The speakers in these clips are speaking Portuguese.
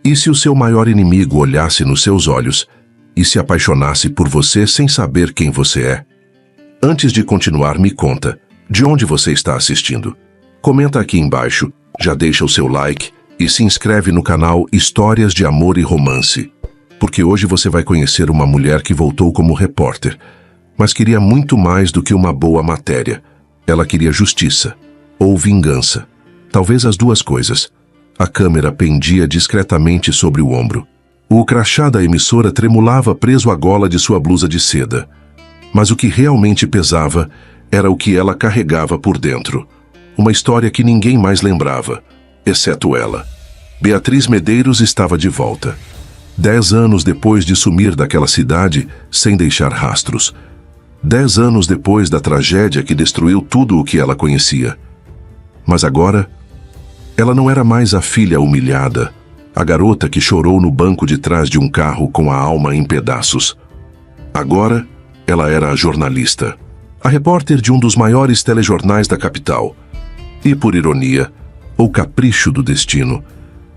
E se o seu maior inimigo olhasse nos seus olhos e se apaixonasse por você sem saber quem você é? Antes de continuar, me conta, de onde você está assistindo? Comenta aqui embaixo, já deixa o seu like e se inscreve no canal Histórias de Amor e Romance. Porque hoje você vai conhecer uma mulher que voltou como repórter, mas queria muito mais do que uma boa matéria. Ela queria justiça ou vingança. Talvez as duas coisas. A câmera pendia discretamente sobre o ombro. O crachá da emissora tremulava preso à gola de sua blusa de seda. Mas o que realmente pesava era o que ela carregava por dentro. Uma história que ninguém mais lembrava, exceto ela. Beatriz Medeiros estava de volta. 10 anos depois de sumir daquela cidade sem deixar rastros. 10 anos depois da tragédia que destruiu tudo o que ela conhecia. Mas agora, ela não era mais a filha humilhada, a garota que chorou no banco de trás de um carro com a alma em pedaços. Agora, ela era a jornalista, a repórter de um dos maiores telejornais da capital. E por ironia, ou capricho do destino,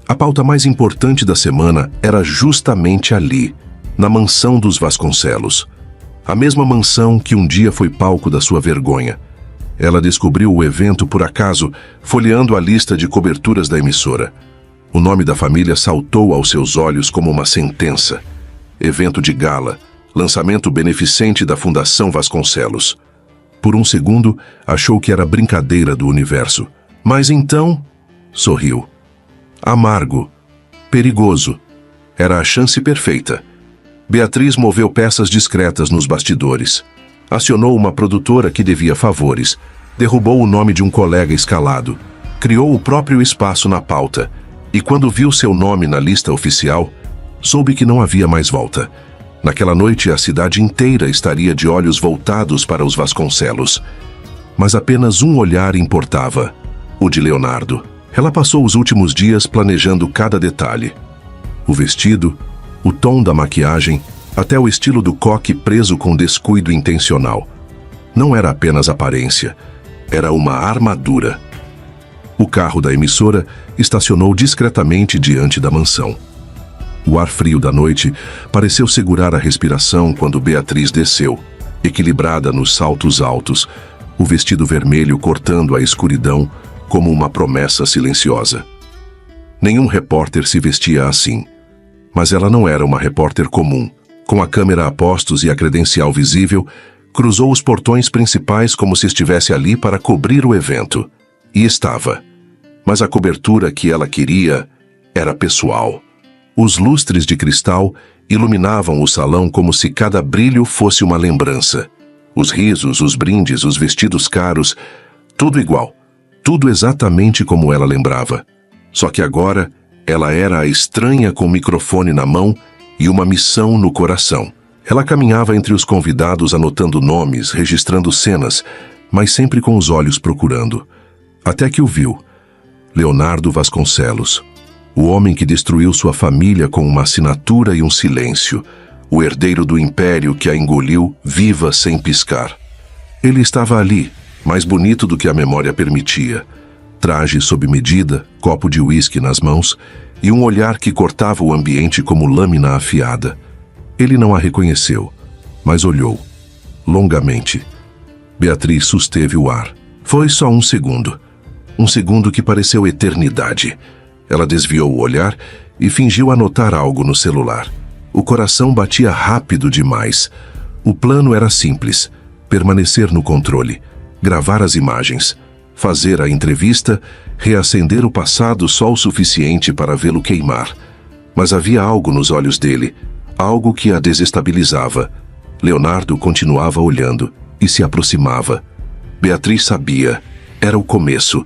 a pauta mais importante da semana era justamente ali, na mansão dos Vasconcelos. A mesma mansão que um dia foi palco da sua vergonha. Ela descobriu o evento por acaso, folheando a lista de coberturas da emissora. O nome da família saltou aos seus olhos como uma sentença. Evento de gala, lançamento beneficente da Fundação Vasconcelos. Por um segundo, achou que era brincadeira do universo. Mas então, sorriu. Amargo, perigoso. Era a chance perfeita. Beatriz moveu peças discretas nos bastidores. Acionou uma produtora que devia favores. Derrubou o nome de um colega escalado. Criou o próprio espaço na pauta. E quando viu seu nome na lista oficial, soube que não havia mais volta. Naquela noite, a cidade inteira estaria de olhos voltados para os Vasconcelos. Mas apenas um olhar importava, o de Leonardo. Ela passou os últimos dias planejando cada detalhe. O vestido, o tom da maquiagem, até o estilo do coque preso com descuido intencional. Não era apenas aparência, era uma armadura. O carro da emissora estacionou discretamente diante da mansão. O ar frio da noite pareceu segurar a respiração quando Beatriz desceu, equilibrada nos saltos altos, o vestido vermelho cortando a escuridão como uma promessa silenciosa. Nenhum repórter se vestia assim, mas ela não era uma repórter comum. Com a câmera a postos e a credencial visível, cruzou os portões principais como se estivesse ali para cobrir o evento. E estava. Mas a cobertura que ela queria era pessoal. Os lustres de cristal iluminavam o salão como se cada brilho fosse uma lembrança. Os risos, os brindes, os vestidos caros, tudo igual. Tudo exatamente como ela lembrava. Só que agora, ela era a estranha com o microfone na mão e uma missão no coração. Ela caminhava entre os convidados anotando nomes, registrando cenas, mas sempre com os olhos procurando. Até que o viu. Leonardo Vasconcelos. O homem que destruiu sua família com uma assinatura e um silêncio. O herdeiro do império que a engoliu viva sem piscar. Ele estava ali, mais bonito do que a memória permitia. Traje sob medida, copo de uísque nas mãos e um olhar que cortava o ambiente como lâmina afiada. Ele não a reconheceu, mas olhou, longamente. Beatriz susteve o ar. Foi só um segundo. Um segundo que pareceu eternidade. Ela desviou o olhar e fingiu anotar algo no celular. O coração batia rápido demais. O plano era simples: permanecer no controle, gravar as imagens, fazer a entrevista, reacender o passado só o suficiente para vê-lo queimar. Mas havia algo nos olhos dele, algo que a desestabilizava. Leonardo continuava olhando e se aproximava. Beatriz sabia, era o começo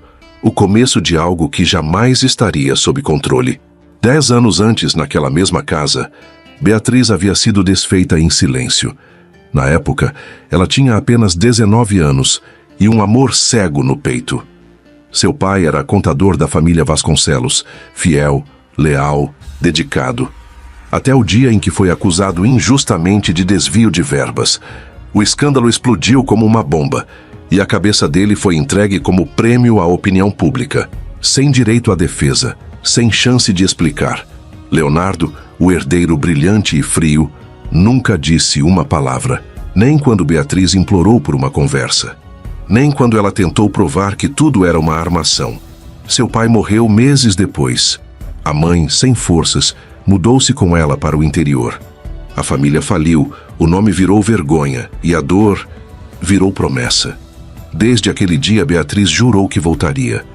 de algo que jamais estaria sob controle. 10 anos antes, naquela mesma casa, Beatriz havia sido desfeita em silêncio. Na época, ela tinha apenas 19 anos e um amor cego no peito. Seu pai era contador da família Vasconcelos, fiel, leal, dedicado. Até o dia em que foi acusado injustamente de desvio de verbas. O escândalo explodiu como uma bomba e a cabeça dele foi entregue como prêmio à opinião pública, sem direito à defesa, sem chance de explicar. Leonardo, o herdeiro brilhante e frio, nunca disse uma palavra, nem quando Beatriz implorou por uma conversa, nem quando ela tentou provar que tudo era uma armação. Seu pai morreu meses depois. A mãe, sem forças, mudou-se com ela para o interior. A família faliu, o nome virou vergonha e a dor virou promessa. Desde aquele dia, Beatriz jurou que voltaria,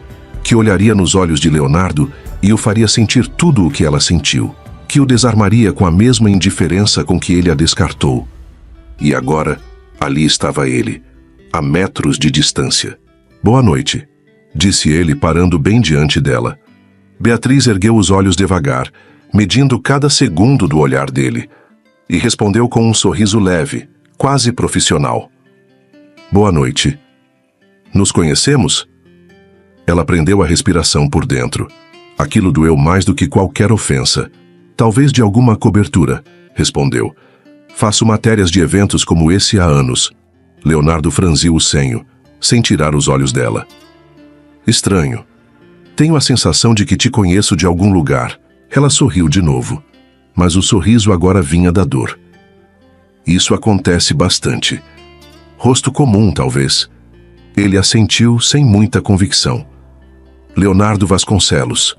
que olharia nos olhos de Leonardo e o faria sentir tudo o que ela sentiu, que o desarmaria com a mesma indiferença com que ele a descartou. E agora, ali estava ele, a metros de distância. "Boa noite", disse ele, parando bem diante dela. Beatriz ergueu os olhos devagar, medindo cada segundo do olhar dele, e respondeu com um sorriso leve, quase profissional. "Boa noite. Nos conhecemos?" Ela prendeu a respiração por dentro. Aquilo doeu mais do que qualquer ofensa. "Talvez de alguma cobertura", respondeu. "Faço matérias de eventos como esse há anos." Leonardo franziu o senho, sem tirar os olhos dela. "Estranho. Tenho a sensação de que te conheço de algum lugar." Ela sorriu de novo, mas o sorriso agora vinha da dor. "Isso acontece bastante. Rosto comum, talvez." Ele assentiu sem muita convicção. "Leonardo Vasconcelos",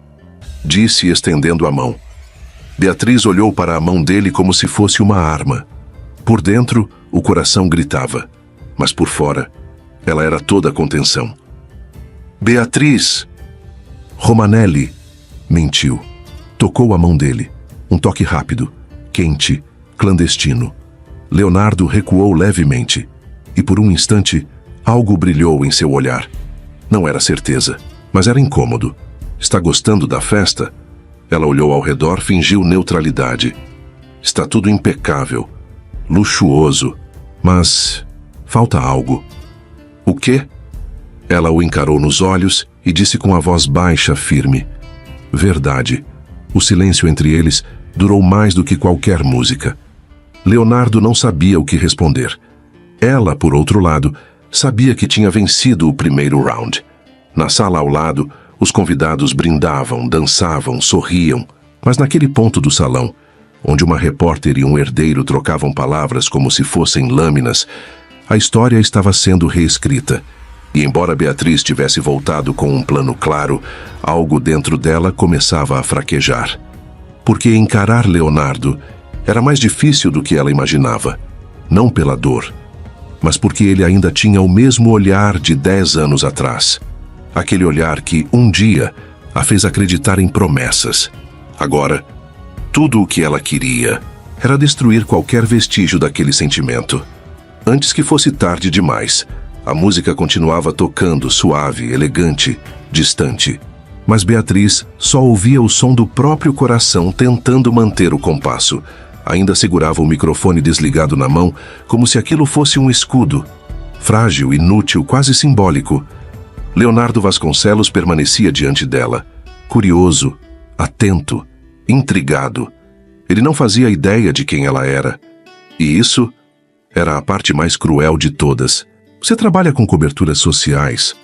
disse estendendo a mão. Beatriz olhou para a mão dele como se fosse uma arma. Por dentro, o coração gritava, mas por fora, ela era toda contenção. "Beatriz!" "Romanelli", mentiu. Tocou a mão dele. Um toque rápido, quente, clandestino. Leonardo recuou levemente, e por um instante, algo brilhou em seu olhar. Não era certeza, mas era incômodo. "Está gostando da festa?" Ela olhou ao redor, fingiu neutralidade. "Está tudo impecável, luxuoso, mas falta algo." "O quê?" Ela o encarou nos olhos e disse com a voz baixa, firme. "Verdade." O silêncio entre eles durou mais do que qualquer música. Leonardo não sabia o que responder. Ela, por outro lado, sabia que tinha vencido o primeiro round. Na sala ao lado, os convidados brindavam, dançavam, sorriam, mas naquele ponto do salão, onde uma repórter e um herdeiro trocavam palavras como se fossem lâminas, a história estava sendo reescrita. E embora Beatriz tivesse voltado com um plano claro, algo dentro dela começava a fraquejar. Porque encarar Leonardo era mais difícil do que ela imaginava. Não pela dor, mas porque ele ainda tinha o mesmo olhar de 10 anos atrás. Aquele olhar que, um dia, a fez acreditar em promessas. Agora, tudo o que ela queria era destruir qualquer vestígio daquele sentimento. Antes que fosse tarde demais, a música continuava tocando, suave, elegante, distante. Mas Beatriz só ouvia o som do próprio coração tentando manter o compasso. Ainda segurava o microfone desligado na mão, como se aquilo fosse um escudo. Frágil, inútil, quase simbólico. Leonardo Vasconcelos permanecia diante dela, curioso, atento, intrigado. Ele não fazia ideia de quem ela era. E isso era a parte mais cruel de todas. "Você trabalha com coberturas sociais?"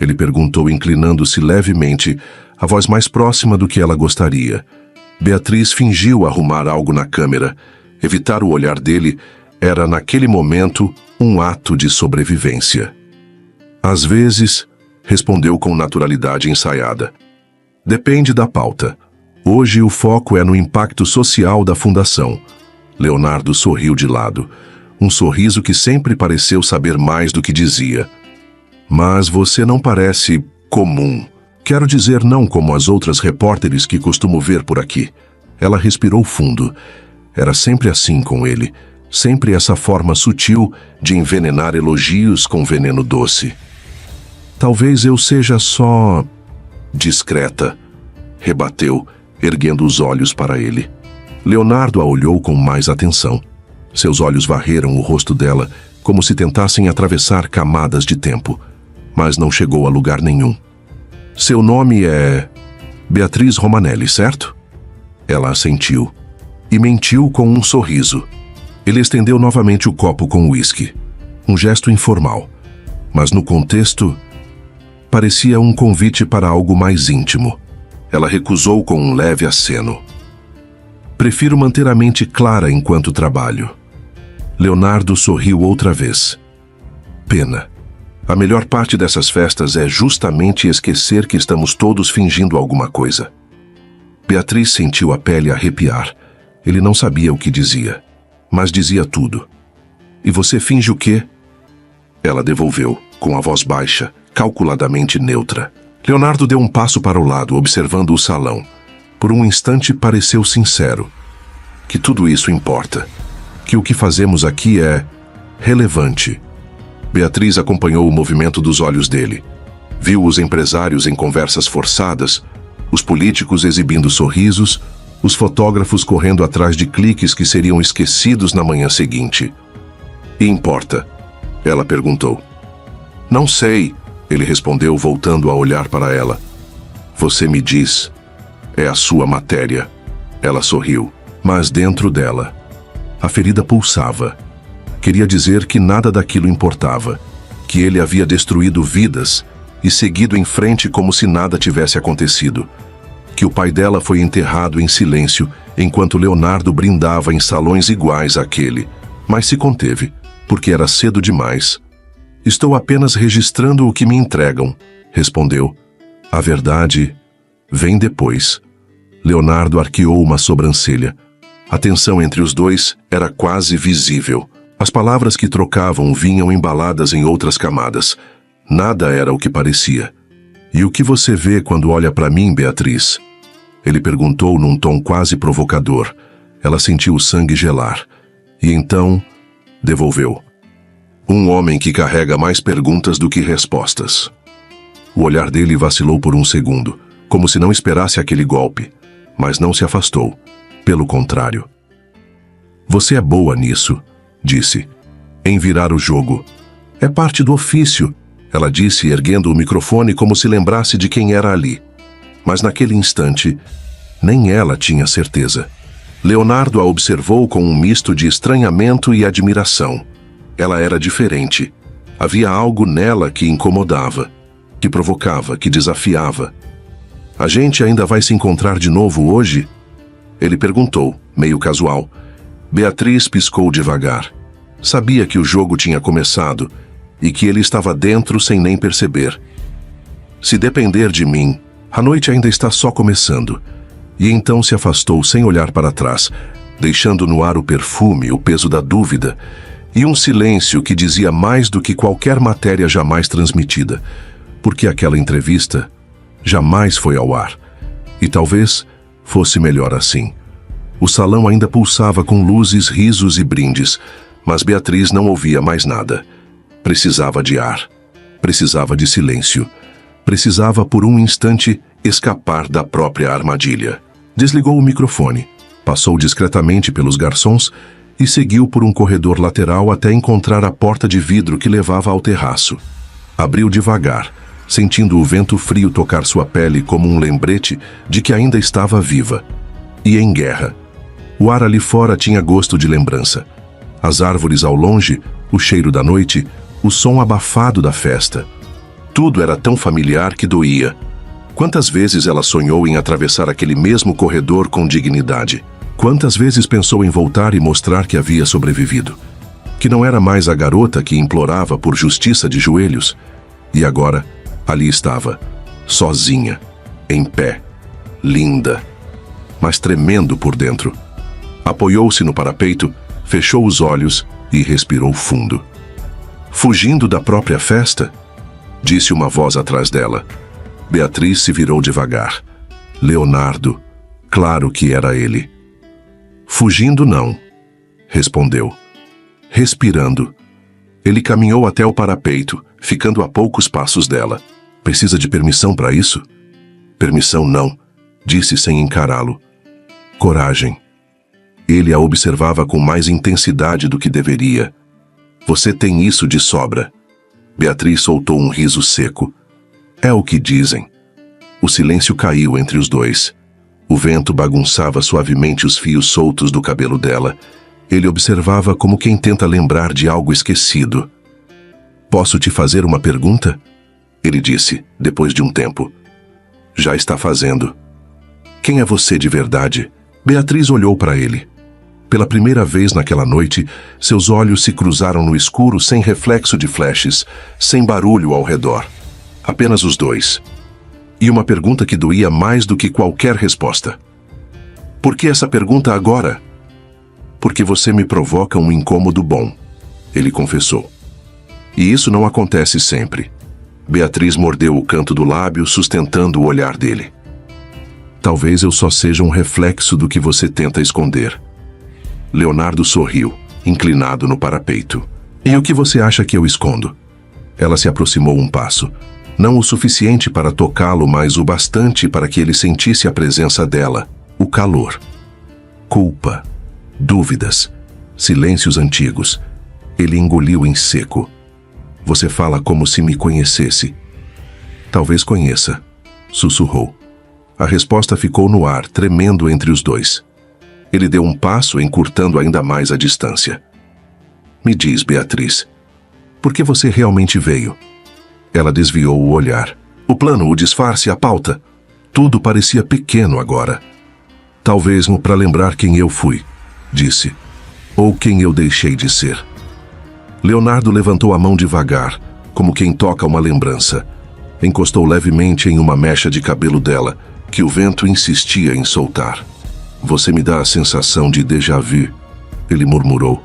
Ele perguntou, inclinando-se levemente, a voz mais próxima do que ela gostaria. Beatriz fingiu arrumar algo na câmera. Evitar o olhar dele era, naquele momento, um ato de sobrevivência. "Às vezes", respondeu com naturalidade ensaiada. "Depende da pauta. Hoje o foco é no impacto social da fundação." Leonardo sorriu de lado. Um sorriso que sempre pareceu saber mais do que dizia. "Mas você não parece comum. Quero dizer, não como as outras repórteres que costumo ver por aqui." Ela respirou fundo. Era sempre assim com ele. Sempre essa forma sutil de envenenar elogios com veneno doce. "Talvez eu seja só discreta", rebateu, erguendo os olhos para ele. Leonardo a olhou com mais atenção. Seus olhos varreram o rosto dela como se tentassem atravessar camadas de tempo, mas não chegou a lugar nenhum. "Seu nome é Beatriz Romanelli, certo?" Ela assentiu e mentiu com um sorriso. Ele estendeu novamente o copo com uísque. Um gesto informal, mas no contexto parecia um convite para algo mais íntimo. Ela recusou com um leve aceno. Prefiro manter a mente clara enquanto trabalho. Leonardo sorriu outra vez. Pena. A melhor parte dessas festas é justamente esquecer que estamos todos fingindo alguma coisa. Beatriz sentiu a pele arrepiar. Ele não sabia o que dizia, mas dizia tudo. E você finge o quê? Ela devolveu, com a voz baixa, calculadamente neutra. Leonardo deu um passo para o lado, observando o salão. Por um instante pareceu sincero. Que tudo isso importa. Que o que fazemos aqui é relevante. Beatriz acompanhou o movimento dos olhos dele. Viu os empresários em conversas forçadas, os políticos exibindo sorrisos, os fotógrafos correndo atrás de cliques que seriam esquecidos na manhã seguinte. E importa? Ela perguntou. Não sei, ele respondeu, voltando a olhar para ela. Você me diz. É a sua matéria. Ela sorriu, mas dentro dela, a ferida pulsava. Queria dizer que nada daquilo importava, que ele havia destruído vidas e seguido em frente como se nada tivesse acontecido, que o pai dela foi enterrado em silêncio enquanto Leonardo brindava em salões iguais àquele, mas se conteve, porque era cedo demais. Estou apenas registrando o que me entregam, respondeu. A verdade vem depois. Leonardo arqueou uma sobrancelha. A tensão entre os dois era quase visível. As palavras que trocavam vinham embaladas em outras camadas. Nada era o que parecia. E o que você vê quando olha para mim, Beatriz? Ele perguntou num tom quase provocador. Ela sentiu o sangue gelar. E então, devolveu. Um homem que carrega mais perguntas do que respostas. O olhar dele vacilou por um segundo, como se não esperasse aquele golpe, mas não se afastou. Pelo contrário. Você é boa nisso, disse. Em virar o jogo. É parte do ofício, ela disse, erguendo o microfone como se lembrasse de quem era ali. Mas naquele instante, nem ela tinha certeza. Leonardo a observou com um misto de estranhamento e admiração. Ela era diferente. Havia algo nela que incomodava, que provocava, que desafiava. A gente ainda vai se encontrar de novo hoje? Ele perguntou, meio casual. Beatriz piscou devagar. Sabia que o jogo tinha começado e que ele estava dentro sem nem perceber. Se depender de mim, a noite ainda está só começando. E então se afastou sem olhar para trás, deixando no ar o perfume, o peso da dúvida e um silêncio que dizia mais do que qualquer matéria jamais transmitida, porque aquela entrevista jamais foi ao ar. E talvez fosse melhor assim. O salão ainda pulsava com luzes, risos e brindes, mas Beatriz não ouvia mais nada. Precisava de ar. Precisava de silêncio. Precisava, por um instante, escapar da própria armadilha. Desligou o microfone, passou discretamente pelos garçons e seguiu por um corredor lateral até encontrar a porta de vidro que levava ao terraço. Abriu devagar, sentindo o vento frio tocar sua pele como um lembrete de que ainda estava viva. E em guerra. O ar ali fora tinha gosto de lembrança. As árvores ao longe, o cheiro da noite, o som abafado da festa. Tudo era tão familiar que doía. Quantas vezes ela sonhou em atravessar aquele mesmo corredor com dignidade? Quantas vezes pensou em voltar e mostrar que havia sobrevivido? Que não era mais a garota que implorava por justiça de joelhos? E agora, ali estava, sozinha, em pé, linda, mas tremendo por dentro. Apoiou-se no parapeito, fechou os olhos e respirou fundo. Fugindo da própria festa? Disse uma voz atrás dela. Beatriz se virou devagar. Leonardo, claro que era ele. Fugindo não, respondeu. Respirando. Ele caminhou até o parapeito, ficando a poucos passos dela. Precisa de permissão para isso? Permissão não, disse sem encará-lo. Coragem. Ele a observava com mais intensidade do que deveria. Você tem isso de sobra. Beatriz soltou um riso seco. É o que dizem. O silêncio caiu entre os dois. O vento bagunçava suavemente os fios soltos do cabelo dela. Ele observava como quem tenta lembrar de algo esquecido. Posso te fazer uma pergunta? Ele disse, depois de um tempo. Já está fazendo. Quem é você de verdade? Beatriz olhou para ele. Pela primeira vez naquela noite, seus olhos se cruzaram no escuro sem reflexo de flashes, sem barulho ao redor. Apenas os dois. E uma pergunta que doía mais do que qualquer resposta. Por que essa pergunta agora? Porque você me provoca um incômodo bom, ele confessou. E isso não acontece sempre. Beatriz mordeu o canto do lábio, sustentando o olhar dele. Talvez eu só seja um reflexo do que você tenta esconder. Leonardo sorriu, inclinado no parapeito. E o que você acha que eu escondo? Ela se aproximou um passo. Não o suficiente para tocá-lo, mas o bastante para que ele sentisse a presença dela. O calor. Culpa. Dúvidas. Silêncios antigos. Ele engoliu em seco. Você fala como se me conhecesse. Talvez conheça. Sussurrou. A resposta ficou no ar, tremendo entre os dois. Ele deu um passo, encurtando ainda mais a distância. Me diz, Beatriz, por que você realmente veio? Ela desviou o olhar. O plano, o disfarce, a pauta. Tudo parecia pequeno agora. Talvez para lembrar quem eu fui, disse. Ou quem eu deixei de ser. Leonardo levantou a mão devagar, como quem toca uma lembrança. Encostou levemente em uma mecha de cabelo dela, que o vento insistia em soltar. Você me dá a sensação de déjà vu, ele murmurou.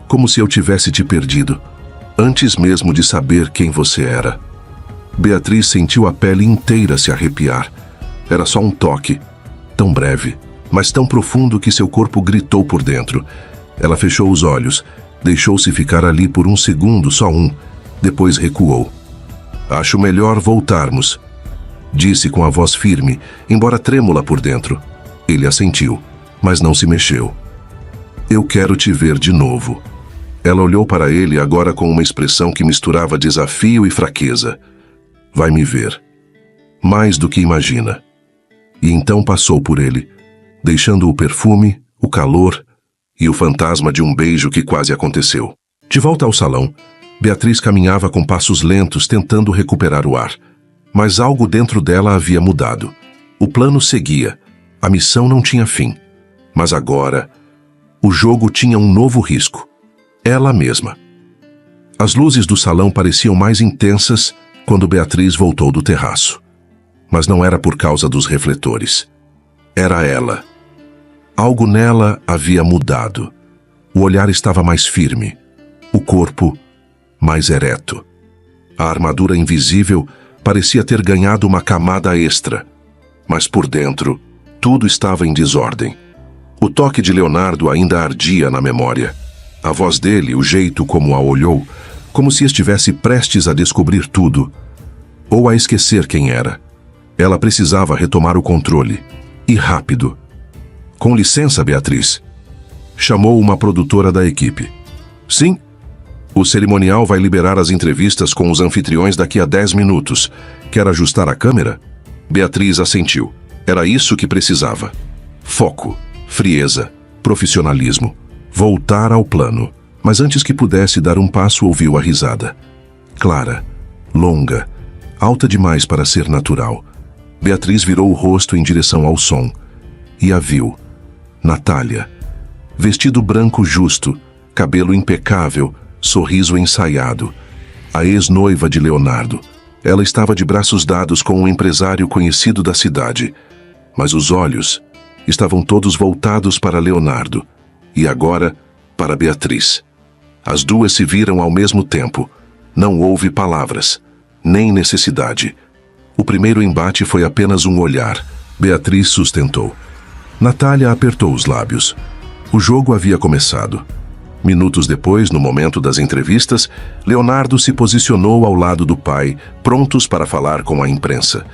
Como se eu tivesse te perdido, antes mesmo de saber quem você era. Beatriz sentiu a pele inteira se arrepiar. Era só um toque, tão breve, mas tão profundo que seu corpo gritou por dentro. Ela fechou os olhos, deixou-se ficar ali por um segundo, só um, depois recuou. Acho melhor voltarmos, disse com a voz firme, embora trêmula por dentro. Ele assentiu, mas não se mexeu. Eu quero te ver de novo. Ela olhou para ele agora com uma expressão que misturava desafio e fraqueza. Vai me ver. Mais do que imagina. E então passou por ele, deixando o perfume, o calor e o fantasma de um beijo que quase aconteceu. De volta ao salão, Beatriz caminhava com passos lentos, tentando recuperar o ar. Mas algo dentro dela havia mudado. O plano seguia. A missão não tinha fim. Mas agora, o jogo tinha um novo risco. Ela mesma. As luzes do salão pareciam mais intensas quando Beatriz voltou do terraço. Mas não era por causa dos refletores. Era ela. Algo nela havia mudado. O olhar estava mais firme. O corpo mais ereto. A armadura invisível parecia ter ganhado uma camada extra. Mas por dentro, tudo estava em desordem. O toque de Leonardo ainda ardia na memória. A voz dele, o jeito como a olhou, como se estivesse prestes a descobrir tudo. Ou a esquecer quem era. Ela precisava retomar o controle. E rápido. Com licença, Beatriz. Chamou uma produtora da equipe. Sim? O cerimonial vai liberar as entrevistas com os anfitriões daqui a 10 minutos. Quer ajustar a câmera? Beatriz assentiu. Era isso que precisava. Foco, frieza, profissionalismo. Voltar ao plano. Mas antes que pudesse dar um passo, ouviu a risada. Clara, longa, alta demais para ser natural. Beatriz virou o rosto em direção ao som. E a viu. Natália. Vestido branco justo, cabelo impecável, sorriso ensaiado. A ex-noiva de Leonardo. Ela estava de braços dados com um empresário conhecido da cidade. Mas os olhos estavam todos voltados para Leonardo. E agora, para Beatriz. As duas se viram ao mesmo tempo. Não houve palavras, nem necessidade. O primeiro embate foi apenas um olhar. Beatriz sustentou. Natália apertou os lábios. O jogo havia começado. Minutos depois, no momento das entrevistas, Leonardo se posicionou ao lado do pai, prontos para falar com a imprensa.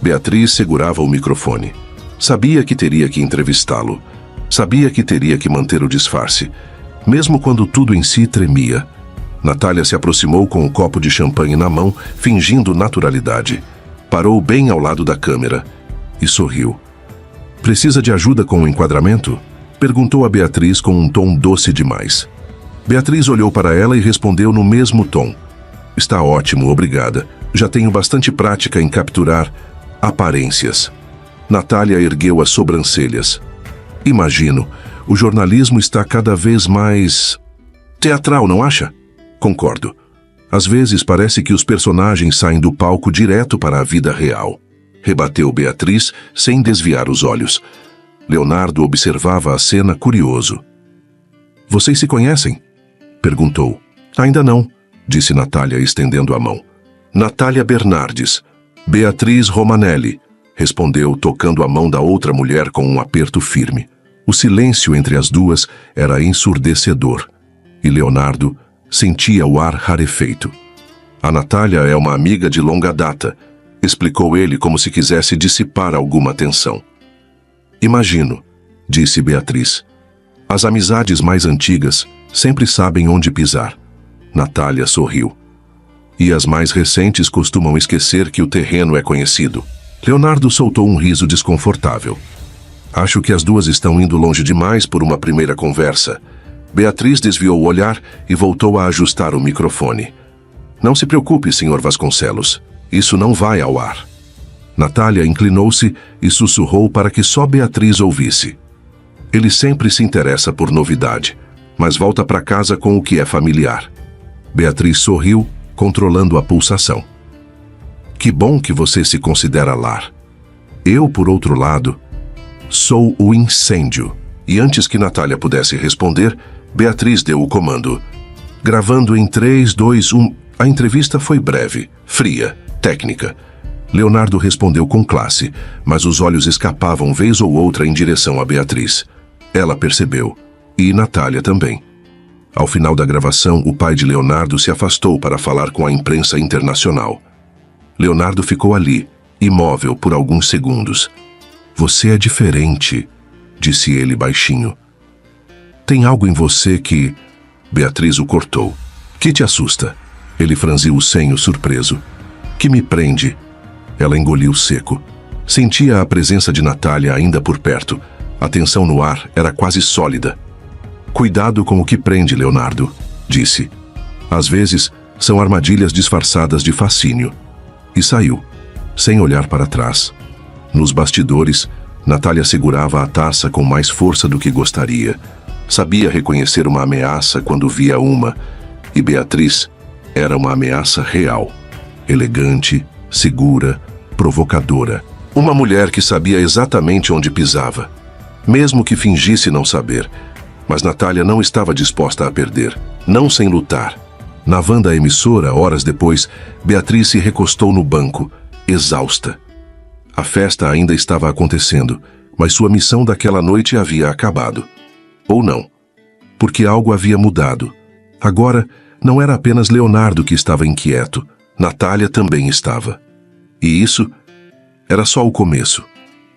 Beatriz segurava o microfone. Sabia que teria que entrevistá-lo. Sabia que teria que manter o disfarce, mesmo quando tudo em si tremia. Natália se aproximou com um copo de champanhe na mão, fingindo naturalidade. Parou bem ao lado da câmera e sorriu. Precisa de ajuda com o enquadramento? Perguntou a Beatriz com um tom doce demais. Beatriz olhou para ela e respondeu no mesmo tom. Está ótimo, obrigada. Já tenho bastante prática em capturar aparências. Natália ergueu as sobrancelhas. Imagino. O jornalismo está cada vez mais teatral, não acha? Concordo. Às vezes parece que os personagens saem do palco direto para a vida real. Rebateu Beatriz sem desviar os olhos. Leonardo observava a cena curioso. Vocês se conhecem? Perguntou. Ainda não, disse Natália estendendo a mão. Natália Bernardes. Beatriz Romanelli, respondeu tocando a mão da outra mulher com um aperto firme. O silêncio entre as duas era ensurdecedor, e Leonardo sentia o ar rarefeito. A Natália é uma amiga de longa data, explicou ele como se quisesse dissipar alguma tensão. Imagino, disse Beatriz. As amizades mais antigas sempre sabem onde pisar. Natália sorriu. E as mais recentes costumam esquecer que o terreno é conhecido. Leonardo soltou um riso desconfortável. Acho que as duas estão indo longe demais por uma primeira conversa. Beatriz desviou o olhar e voltou a ajustar o microfone. Não se preocupe, Sr. Vasconcelos. Isso não vai ao ar. Natália inclinou-se e sussurrou para que só Beatriz ouvisse. Ele sempre se interessa por novidade, mas volta para casa com o que é familiar. Beatriz sorriu, controlando a pulsação. Que bom que você se considera lar. Eu, por outro lado, sou o incêndio. E antes que Natália pudesse responder, Beatriz deu o comando. Gravando em 3, 2, 1... A entrevista foi breve, fria, técnica. Leonardo respondeu com classe, mas os olhos escapavam vez ou outra em direção a Beatriz. Ela percebeu, e Natália também. Ao final da gravação, o pai de Leonardo se afastou para falar com a imprensa internacional. Leonardo ficou ali, imóvel por alguns segundos. Você é diferente, disse ele baixinho. Tem algo em você que... Beatriz o cortou. Que te assusta? Ele franziu o senho surpreso. Que me prende? Ela engoliu seco. Sentia a presença de Natália ainda por perto. A tensão no ar era quase sólida. Cuidado com o que prende, Leonardo, disse. Às vezes, são armadilhas disfarçadas de fascínio. E saiu, sem olhar para trás. Nos bastidores, Natália segurava a taça com mais força do que gostaria. Sabia reconhecer uma ameaça quando via uma, e Beatriz era uma ameaça real. Elegante, segura, provocadora. Uma mulher que sabia exatamente onde pisava, mesmo que fingisse não saber. Mas Natália não estava disposta a perder, não sem lutar. Na van da emissora, horas depois, Beatriz se recostou no banco, exausta. A festa ainda estava acontecendo, mas sua missão daquela noite havia acabado. Ou não, porque algo havia mudado. Agora, não era apenas Leonardo que estava inquieto, Natália também estava. E isso era só o começo.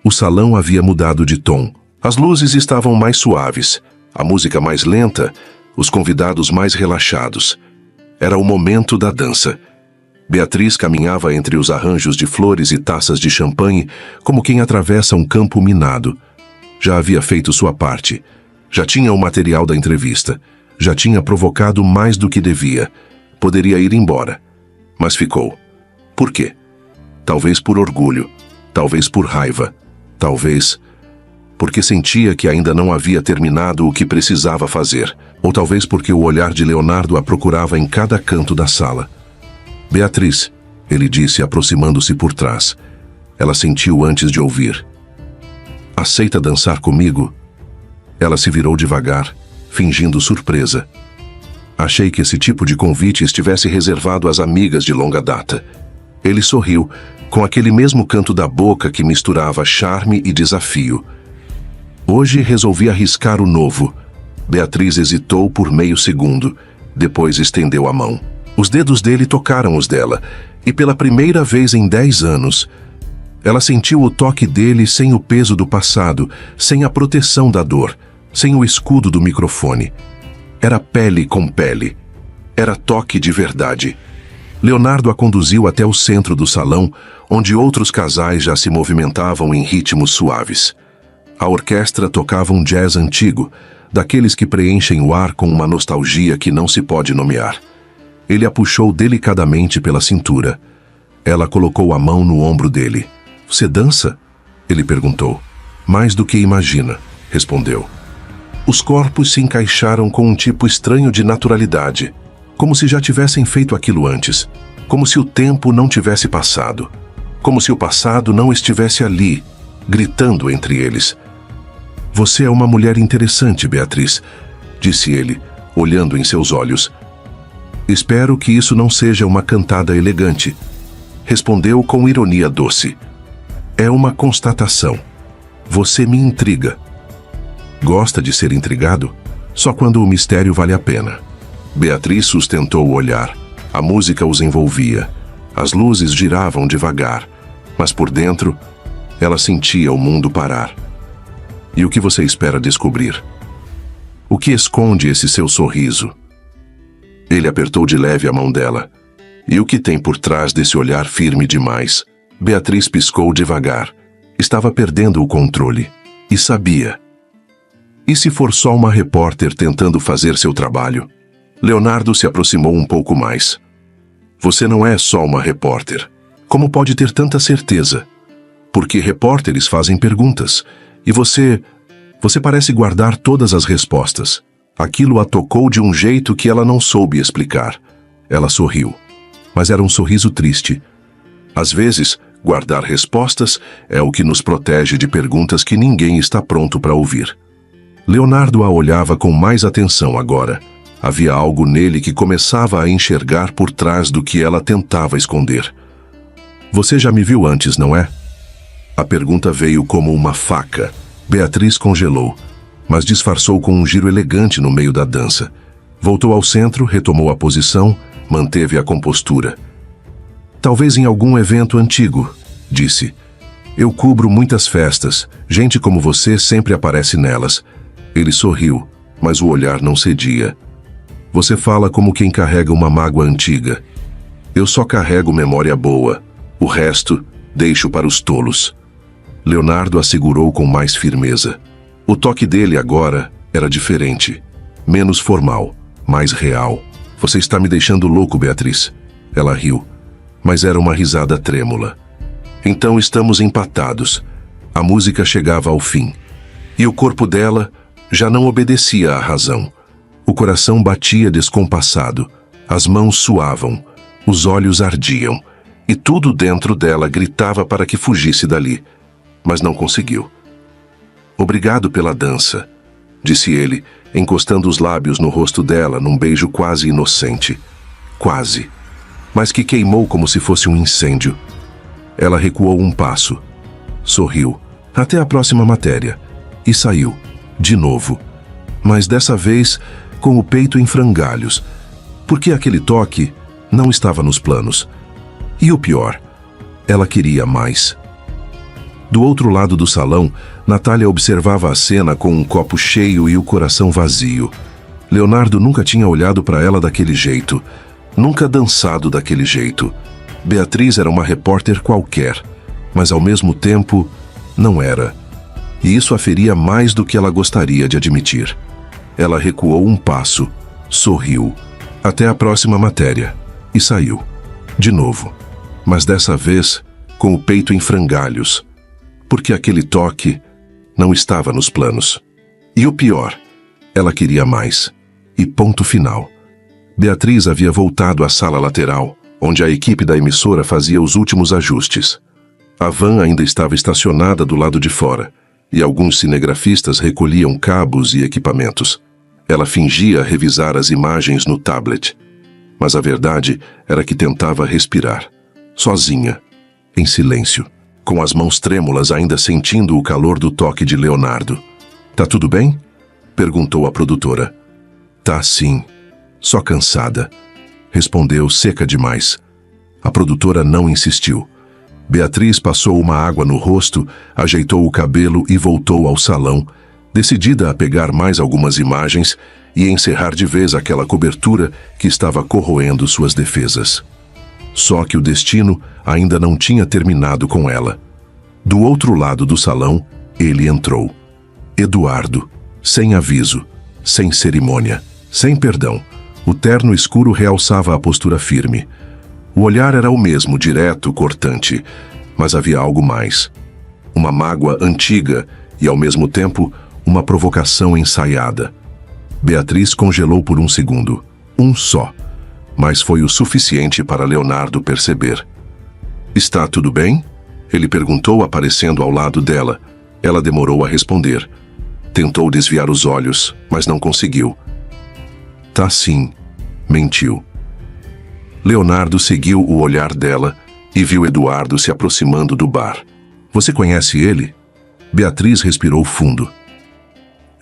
O salão havia mudado de tom. As luzes estavam mais suaves, a música mais lenta, os convidados mais relaxados. Era o momento da dança. Beatriz caminhava entre os arranjos de flores e taças de champanhe como quem atravessa um campo minado. Já havia feito sua parte. Já tinha o material da entrevista. Já tinha provocado mais do que devia. Poderia ir embora. Mas ficou. Por quê? Talvez por orgulho. Talvez por raiva. Talvez porque sentia que ainda não havia terminado o que precisava fazer. Ou talvez porque o olhar de Leonardo a procurava em cada canto da sala. Beatriz, ele disse aproximando-se por trás. Ela sentiu antes de ouvir. Aceita dançar comigo? Ela se virou devagar, fingindo surpresa. Achei que esse tipo de convite estivesse reservado às amigas de longa data. Ele sorriu, com aquele mesmo canto da boca que misturava charme e desafio. Hoje resolvi arriscar o novo. Beatriz hesitou por meio segundo, depois estendeu a mão. Os dedos dele tocaram os dela, e pela primeira vez em 10 anos, ela sentiu o toque dele sem o peso do passado, sem a proteção da dor, sem o escudo do microfone. Era pele com pele. Era toque de verdade. Leonardo a conduziu até o centro do salão, onde outros casais já se movimentavam em ritmos suaves. A orquestra tocava um jazz antigo, daqueles que preenchem o ar com uma nostalgia que não se pode nomear. Ele a puxou delicadamente pela cintura. Ela colocou a mão no ombro dele. Você dança? Ele perguntou. Mais do que imagina. respondeu. Os corpos se encaixaram com um tipo estranho de naturalidade, como se já tivessem feito aquilo antes, como se o tempo não tivesse passado, como se o passado não estivesse ali, gritando entre eles. Você é uma mulher interessante, Beatriz, disse ele, olhando em seus olhos. Espero que isso não seja uma cantada elegante, respondeu com ironia doce. É uma constatação. Você me intriga. Gosta de ser intrigado? Só quando o mistério vale a pena. Beatriz sustentou o olhar. A música os envolvia. As luzes giravam devagar, mas por dentro, ela sentia o mundo parar. E o que você espera descobrir? O que esconde esse seu sorriso? Ele apertou de leve a mão dela. E o que tem por trás desse olhar firme demais? Beatriz piscou devagar. Estava perdendo o controle. E sabia. E se for só uma repórter tentando fazer seu trabalho? Leonardo se aproximou um pouco mais. Você não é só uma repórter. Como pode ter tanta certeza? Porque repórteres fazem perguntas. E você parece guardar todas as respostas. Aquilo a tocou de um jeito que ela não soube explicar. Ela sorriu. Mas era um sorriso triste. Às vezes, guardar respostas é o que nos protege de perguntas que ninguém está pronto para ouvir. Leonardo a olhava com mais atenção agora. Havia algo nele que começava a enxergar por trás do que ela tentava esconder. Você já me viu antes, não é? A pergunta veio como uma faca. Beatriz congelou, mas disfarçou com um giro elegante no meio da dança. Voltou ao centro, retomou a posição, manteve a compostura. Talvez em algum evento antigo, disse. Eu cubro muitas festas. Gente como você sempre aparece nelas. Ele sorriu, mas o olhar não cedia. Você fala como quem carrega uma mágoa antiga. Eu só carrego memória boa. O resto, deixo para os tolos. Leonardo a segurou com mais firmeza. O toque dele agora era diferente. Menos formal, mais real. Você está me deixando louco, Beatriz. Ela riu, mas era uma risada trêmula. Então estamos empatados. A música chegava ao fim. E o corpo dela já não obedecia à razão. O coração batia descompassado, as mãos suavam, os olhos ardiam, e tudo dentro dela gritava para que fugisse dali, mas não conseguiu. Obrigado pela dança, disse ele, encostando os lábios no rosto dela num beijo quase inocente. Quase, mas que queimou como se fosse um incêndio. Ela recuou um passo, sorriu, até a próxima matéria, e saiu. De novo, mas dessa vez com o peito em frangalhos, porque aquele toque não estava nos planos. E o pior, ela queria mais. Do outro lado do salão, Natália observava a cena com um copo cheio e o coração vazio. Leonardo nunca tinha olhado para ela daquele jeito, nunca dançado daquele jeito. Beatriz era uma repórter qualquer, mas ao mesmo tempo não era. E isso a feria mais do que ela gostaria de admitir. Ela recuou um passo, sorriu, até a próxima matéria, e saiu. De novo, mas dessa vez com o peito em frangalhos, porque aquele toque não estava nos planos. E o pior, ela queria mais. E ponto final. Beatriz havia voltado à sala lateral, onde a equipe da emissora fazia os últimos ajustes. A van ainda estava estacionada do lado de fora, e alguns cinegrafistas recolhiam cabos e equipamentos. Ela fingia revisar as imagens no tablet, mas a verdade era que tentava respirar, sozinha, em silêncio, com as mãos trêmulas ainda sentindo o calor do toque de Leonardo. Tá tudo bem? Perguntou a produtora. Tá sim, só cansada, respondeu seca demais. A produtora não insistiu. Beatriz passou uma água no rosto, ajeitou o cabelo e voltou ao salão, decidida a pegar mais algumas imagens e encerrar de vez aquela cobertura que estava corroendo suas defesas. Só que o destino ainda não tinha terminado com ela. Do outro lado do salão, ele entrou. Eduardo, sem aviso, sem cerimônia, sem perdão. O terno escuro realçava a postura firme. O olhar era o mesmo, direto, cortante, mas havia algo mais. Uma mágoa antiga e, ao mesmo tempo, uma provocação ensaiada. Beatriz congelou por um segundo, um só, mas foi o suficiente para Leonardo perceber. Está tudo bem? Ele perguntou, aparecendo ao lado dela. Ela demorou a responder. Tentou desviar os olhos, mas não conseguiu. Tá sim, mentiu. Leonardo seguiu o olhar dela e viu Eduardo se aproximando do bar. Você conhece ele? Beatriz respirou fundo.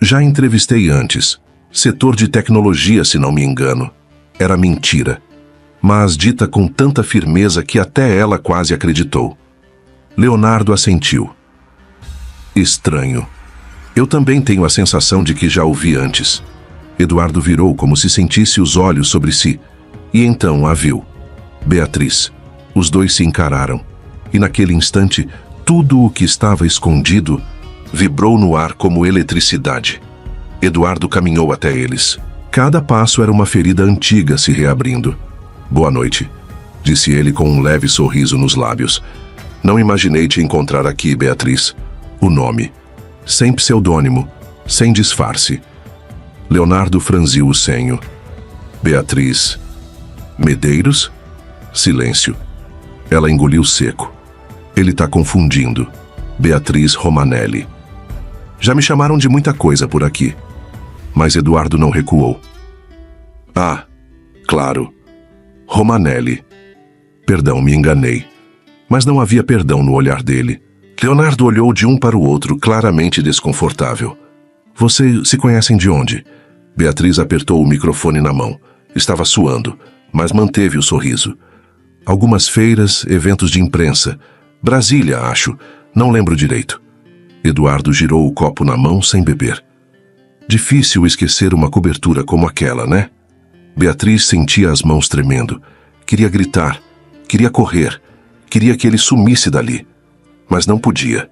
Já entrevistei antes. Setor de tecnologia, se não me engano. Era mentira, mas dita com tanta firmeza que até ela quase acreditou. Leonardo assentiu. Estranho. Eu também tenho a sensação de que já o vi antes. Eduardo virou como se sentisse os olhos sobre si, e então a viu. Beatriz. Os dois se encararam, e naquele instante, tudo o que estava escondido vibrou no ar como eletricidade. Eduardo caminhou até eles. Cada passo era uma ferida antiga se reabrindo. Boa noite, disse ele com um leve sorriso nos lábios. Não imaginei te encontrar aqui, Beatriz. O nome. Sem pseudônimo, sem disfarce. Leonardo franziu o senho. Beatriz. Medeiros? Silêncio. Ela engoliu seco. Ele tá confundindo. Beatriz Romanelli. Já me chamaram de muita coisa por aqui. Mas Eduardo não recuou. Ah, claro. Romanelli. Perdão, me enganei. Mas não havia perdão no olhar dele. Leonardo olhou de um para o outro, claramente desconfortável. Vocês se conhecem de onde? Beatriz apertou o microfone na mão. Estava suando, mas manteve o sorriso. Algumas feiras, eventos de imprensa. Brasília, acho. Não lembro direito. Eduardo girou o copo na mão sem beber. Difícil esquecer uma cobertura como aquela, né? Beatriz sentia as mãos tremendo. Queria gritar, queria correr, queria que ele sumisse dali. Mas não podia.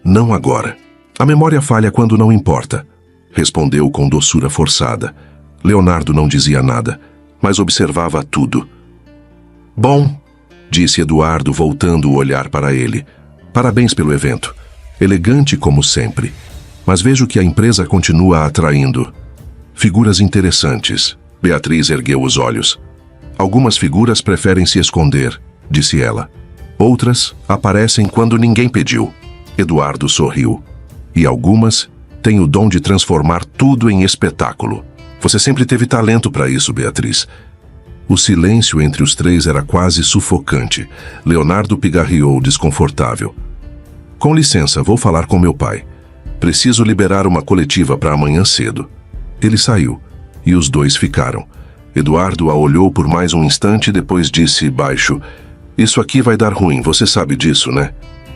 Não agora. A memória falha quando não importa, respondeu com doçura forçada. Leonardo não dizia nada, mas observava tudo. Bom, disse Eduardo, voltando o olhar para ele. Parabéns pelo evento. Elegante como sempre. Mas vejo que a empresa continua atraindo figuras interessantes. Beatriz ergueu os olhos. Algumas figuras preferem se esconder, disse ela. Outras aparecem quando ninguém pediu. Eduardo sorriu. E algumas têm o dom de transformar tudo em espetáculo. Você sempre teve talento para isso, Beatriz. O silêncio entre os três era quase sufocante. Leonardo pigarreou, desconfortável. Com licença, vou falar com meu pai. Preciso liberar uma coletiva para amanhã cedo. Ele saiu, e os dois ficaram. Eduardo a olhou por mais um instante e depois disse baixo: Isso aqui vai dar ruim, você sabe disso, né?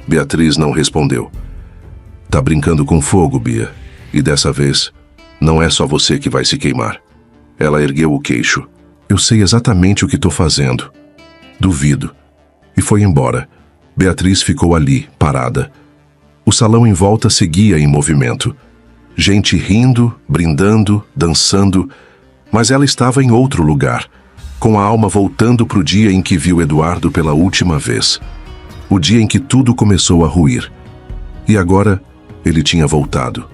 Beatriz não respondeu. Tá brincando com fogo, Bia. E dessa vez, não é só você que vai se queimar. Ela ergueu o queixo. Eu sei exatamente o que tô fazendo. Duvido. E foi embora. Beatriz ficou ali, parada. O salão em volta seguia em movimento. Gente rindo, brindando, dançando, mas ela estava em outro lugar, com a alma voltando para o dia em que viu Eduardo pela última vez. O dia em que tudo começou a ruir. E agora, ele tinha voltado.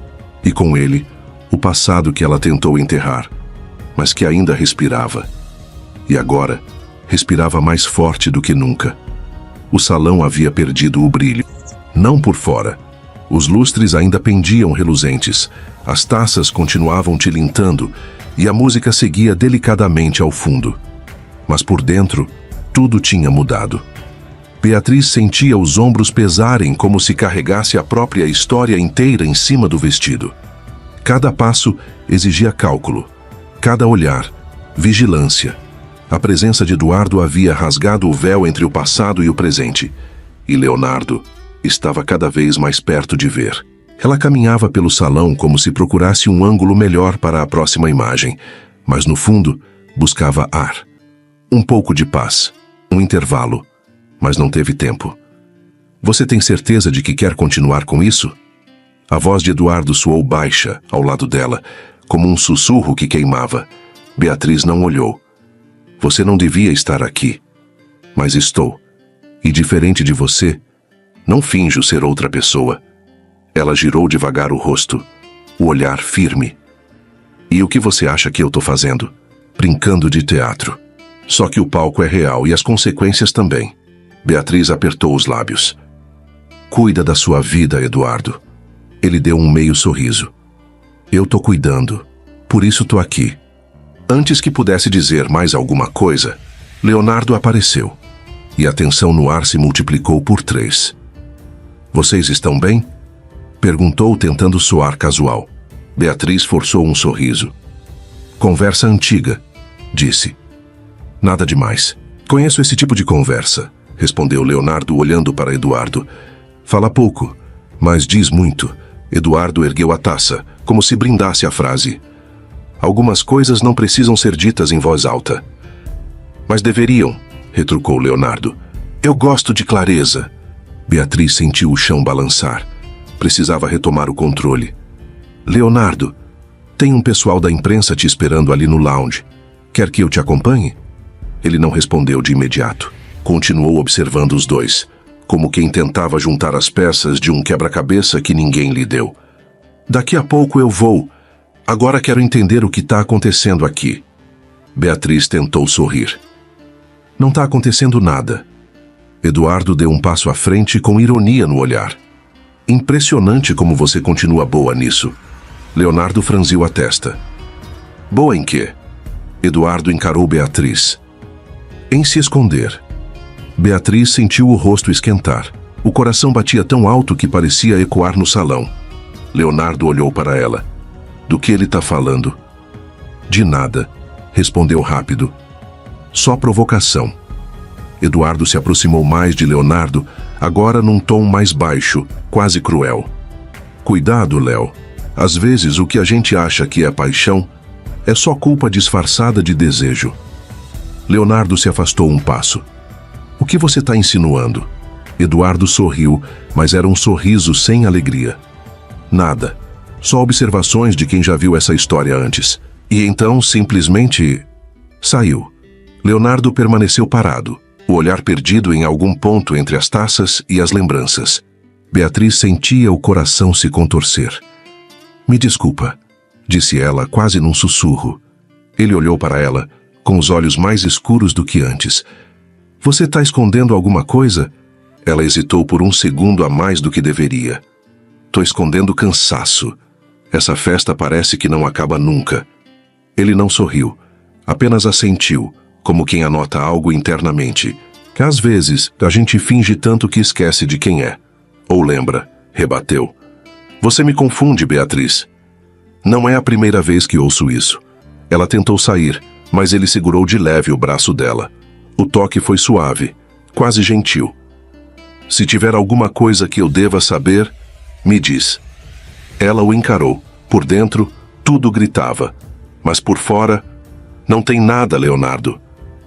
E com ele, o passado que ela tentou enterrar, mas que ainda respirava. E agora, respirava mais forte do que nunca. O salão havia perdido o brilho. Não por fora. Os lustres ainda pendiam reluzentes, as taças continuavam tilintando e a música seguia delicadamente ao fundo. Mas por dentro, tudo tinha mudado. Beatriz sentia os ombros pesarem como se carregasse a própria história inteira em cima do vestido. Cada passo exigia cálculo, cada olhar, vigilância. A presença de Eduardo havia rasgado o véu entre o passado e o presente, e Leonardo estava cada vez mais perto de ver. Ela caminhava pelo salão como se procurasse um ângulo melhor para a próxima imagem, mas no fundo buscava ar. Um pouco de paz, um intervalo, mas não teve tempo. Você tem certeza de que quer continuar com isso? A voz de Eduardo soou baixa ao lado dela, como um sussurro que queimava. Beatriz não olhou. Você não devia estar aqui, mas estou. E diferente de você, não finjo ser outra pessoa. Ela girou devagar o rosto. o olhar firme. E o que você acha que eu tô fazendo? Brincando de teatro. Só que o palco é real e as consequências também. Beatriz apertou os lábios. Cuida da sua vida, Eduardo. Ele deu um meio sorriso. Eu tô cuidando. Por isso tô aqui. Antes que pudesse dizer mais alguma coisa, Leonardo apareceu. E a tensão no ar se multiplicou por 3. Vocês estão bem? Perguntou tentando soar casual. Beatriz forçou um sorriso. Conversa antiga, disse. Nada demais. Conheço esse tipo de conversa, respondeu Leonardo olhando para Eduardo. Fala pouco, mas diz muito. Eduardo ergueu a taça, como se brindasse a frase. Algumas coisas não precisam ser ditas em voz alta. Mas deveriam, retrucou Leonardo. Eu gosto de clareza. Beatriz sentiu o chão balançar. Precisava retomar o controle. Leonardo, tem um pessoal da imprensa te esperando ali no lounge. Quer que eu te acompanhe? Ele não respondeu de imediato. Continuou observando os dois, como quem tentava juntar as peças de um quebra-cabeça que ninguém lhe deu. Daqui a pouco eu vou. Agora quero entender o que está acontecendo aqui. Beatriz tentou sorrir. Não está acontecendo nada. Eduardo deu um passo à frente com ironia no olhar. Impressionante como você continua boa nisso. Leonardo franziu a testa. Boa em quê? Eduardo encarou Beatriz. Em se esconder. Beatriz sentiu o rosto esquentar. O coração batia tão alto que parecia ecoar no salão. Leonardo olhou para ela. Do que ele está falando? De nada, respondeu rápido. Só provocação. Eduardo se aproximou mais de Leonardo, agora num tom mais baixo, quase cruel. Cuidado, Léo. Às vezes o que a gente acha que é paixão é só culpa disfarçada de desejo. Leonardo se afastou um passo. O que você está insinuando? Eduardo sorriu, mas era um sorriso sem alegria. Nada. Só observações de quem já viu essa história antes. E então, simplesmente, saiu. Leonardo permaneceu parado, o olhar perdido em algum ponto entre as taças e as lembranças. Beatriz sentia o coração se contorcer. Me desculpa, disse ela quase num sussurro. Ele olhou para ela, com os olhos mais escuros do que antes. Você está escondendo alguma coisa? Ela hesitou por um segundo a mais do que deveria. Tô escondendo cansaço. Essa festa parece que não acaba nunca. Ele não sorriu, apenas assentiu, como quem anota algo internamente, que às vezes a gente finge tanto que esquece de quem é. Ou lembra, rebateu. Você me confunde, Beatriz. Não é a primeira vez que ouço isso. Ela tentou sair, mas ele segurou de leve o braço dela. O toque foi suave, quase gentil. Se tiver alguma coisa que eu deva saber, me diz. Ela o encarou. Por dentro, tudo gritava. Mas por fora, não tem nada, Leonardo.